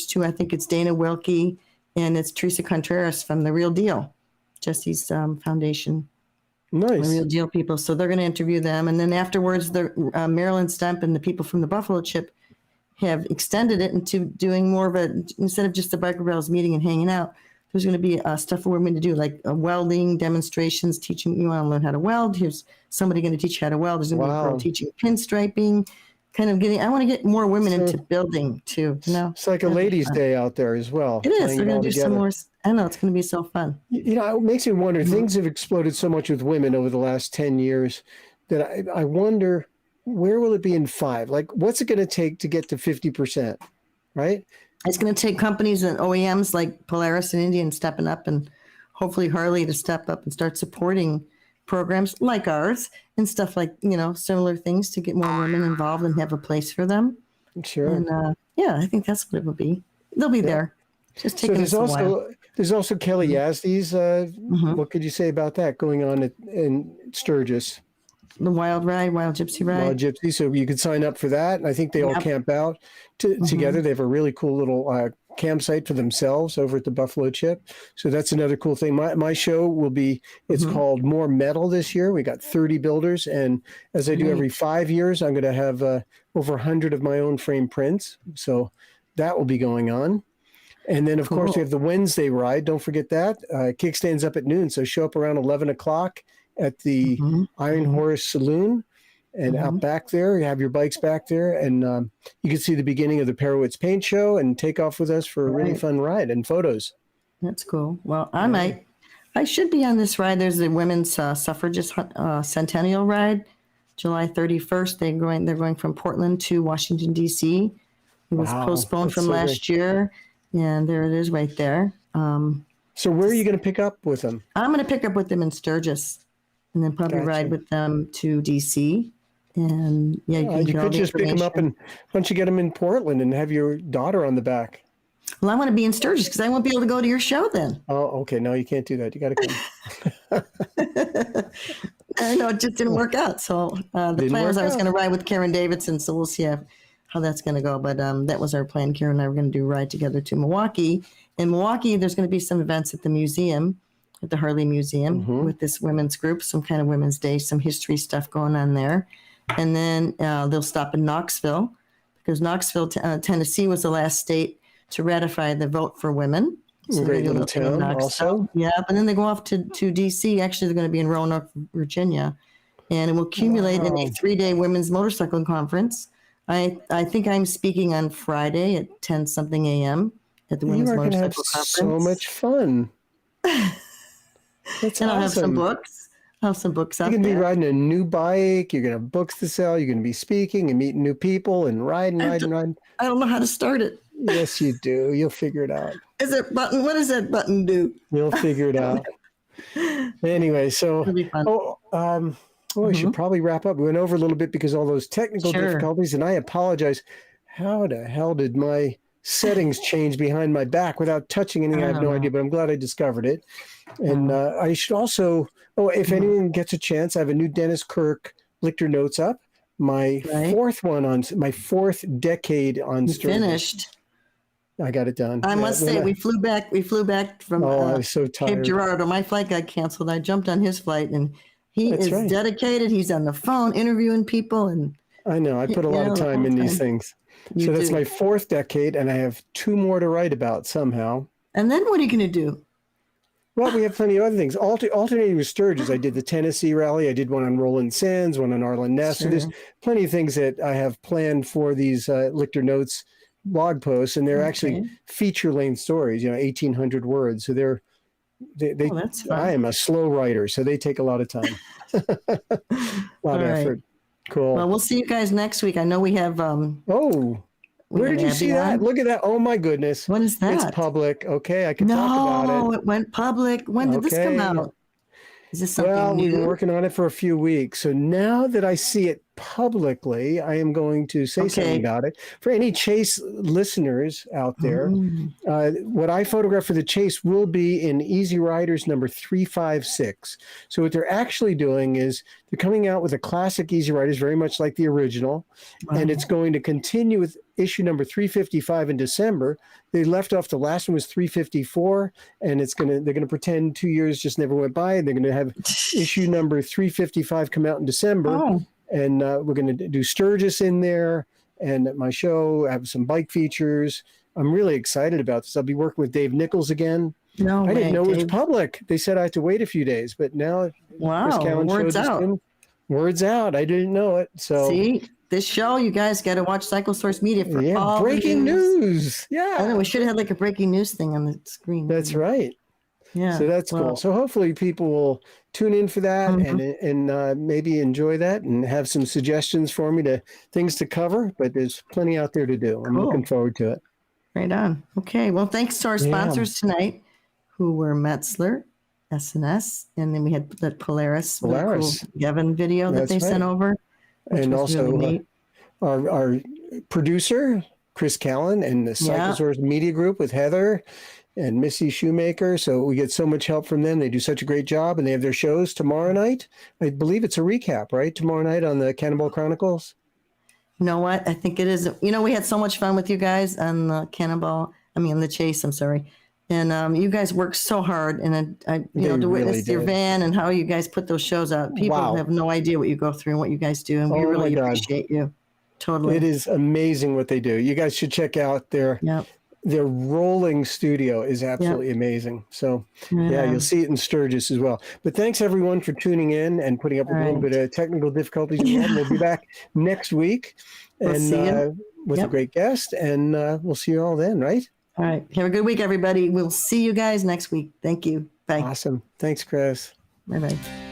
two, I think it's Dana Wilkie, and it's Teresa Contreras from The Real Deal, Jesse's foundation. Nice. The Real Deal people. So they're going to interview them. And then afterwards, the Marilyn Stump and the people from the Buffalo Chip have extended it into doing more of instead of just the Biker Bells meeting and hanging out, there's going to be stuff for women to do, like welding demonstrations, teaching you want to learn how to weld. Here's somebody going to teach you how to weld. There's going to be a girl teaching pinstriping, kind of I want to get more women into building too. It's like a ladies' day out there as well. It is. They're going to do some more. I know, it's going to be so fun. It makes me wonder, things have exploded so much with women over the last 10 years that I wonder, where will it be in 5? Like, what's it going to take to get to 50%, right? It's going to take companies and OEMs like Polaris and Indian stepping up, and hopefully Harley to step up and start supporting programs like ours and stuff like, similar things to get more women involved and have a place for them. Sure. And I think that's what it will be. They'll be there. Just taking us a while. There's also Kelly Yazdi's. What could you say about that going on in Sturgis? The Wild Gypsy Ride. Wild Gypsy. So you could sign up for that. And I think they all camp out together. They have a really cool little campsite for themselves over at the Buffalo Chip. So that's another cool thing. My show will be, it's called More Metal this year. We got 30 builders. And as I do every 5 years, I'm going to have over 100 of my own frame prints. So that will be going on. And then, of course, we have the Wednesday ride. Don't forget that. Kickstand's up at noon. So show up around 11 o'clock at the Iron Horse Saloon and out back there. You have your bikes back there. And you can see the beginning of the Perowitz Paint Show and take off with us for a really fun ride and photos. That's cool. Well, I should be on this ride. There's the Women's Suffragist Centennial Ride, July 31st. They're going from Portland to Washington, D.C. It was postponed from last year. And there it is right there. So where are you going to pick up with them? I'm going to pick up with them in Sturgis and then probably ride with them to D.C. And you could just pick them up, and why don't you get them in Portland and have your daughter on the back? Well, I want to be in Sturgis because I won't be able to go to your show then. Oh, okay. No, you can't do that. You got to come. I know it just didn't work out. So the plan was I was going to ride with Karen Davidson. So we'll see how that's going to go. But that was our plan. Karen and I were going to do a ride together to Milwaukee. In Milwaukee, there's going to be some events at the museum, at the Harley Museum, with this women's group, some kind of Women's Day, some history stuff going on there. And then they'll stop in Knoxville because Knoxville, Tennessee was the last state to ratify the vote for women. So great little town also. Yeah, but then they go off to D.C. Actually, they're going to be in Roanoke, Virginia. And it will accumulate in a 3-day women's motorcycling conference. I think I'm speaking on Friday at 10-something a.m. at the Women's Motorcycle Conference. So much fun. That's and awesome. I'll have some books. I'll have some books out there. You're going to be riding a new bike. You're going to have books to sell. You're going to be speaking and meeting new people and riding. I don't know how to start it. Yes, you do. You'll figure it out. What does that button do? You'll figure it out. Anyway, so it'll be fun. We should probably wrap up. We went over a little bit because of all those technical difficulties, and I apologize. How the hell did my settings change behind my back without touching anything? I have no idea, but I'm glad I discovered it. And I should also, if anyone gets a chance, I have a new Dennis Kirk Lichter Notes up. My fourth decade on Sturgis. Finished. I got it done. I must say, we flew back from I was so tired. Cape Girardeau. My flight got canceled. I jumped on his flight, and he is dedicated. He's on the phone interviewing people. And I know. I put a lot of time in these things. So that's my fourth decade, and I have 2 more to write about somehow. And then what are you going to do? Well, we have plenty of other things. Alternating with Sturgis, I did the Tennessee rally. I did one on Roland Sands, one on Arlen Ness. So there's plenty of things that I have planned for these Lichter Notes blog posts, and they're actually feature-length stories, 1,800 words. So I am a slow writer, so they take a lot of time. a lot of effort. Cool. Well, we'll see you guys next week. I know we have where did you see that? Look at that. Oh my goodness. What is that? It's public. Okay, I can talk about it. No, it went public. When did this come out? Is this something new? We've been working on it for a few weeks. So now that I see it publicly, I am going to say something about it. For any chase listeners out there, what I photograph for the chase will be in Easy Riders number 356. So what they're actually doing is they're coming out with a classic Easy Riders, very much like the original, and it's going to continue with issue number 355 in December. They left off, the last one was 354, and they're gonna pretend 2 years just never went by, and they're gonna have issue number 355 come out in December. And we're gonna do Sturgis in there, and at my show have some bike features. I'm really excited about this. I'll be working with Dave Nichols again. I didn't know it was public. They said I had to wait a few days, but now word's out. Word's out. I didn't know it. So see, this show, you guys got to watch Cycle Source Media for all breaking news. Yeah, I know, we should have had like a breaking news thing on the screen. That's right. Yeah. So that's cool. So hopefully people will tune in for that and maybe enjoy that and have some suggestions for me to things to cover. But there's plenty out there to do. I'm looking forward to it. Right on. Okay. Well, thanks to our sponsors tonight, who were Metzler, SNS, and then we had that Polaris. Cool Gevin video that they sent over. And also really our producer, Chris Callan, and the Cycle Source Media Group with Heather and Missy Shoemaker. So we get so much help from them. They do such a great job, and they have their shows tomorrow night. I believe it's a recap, right? Tomorrow night on the Cannonball Chronicles. You know what? I think it is. You know, we had so much fun with you guys on the the Chase, I'm sorry. And you guys work so hard, and to witness your van and how you guys put those shows out. People have no idea what you go through and what you guys do, and we really appreciate you. Totally. It is amazing what they do. You guys should check out their rolling studio is absolutely amazing. So you'll see it in Sturgis as well. But thanks everyone for tuning in and putting up with a little bit of technical difficulties. We'll be back next week with a great guest, and we'll see you all then, right? All right. Have a good week, everybody. We'll see you guys next week. Thank you. Bye. Awesome. Thanks, Chris. Bye-bye.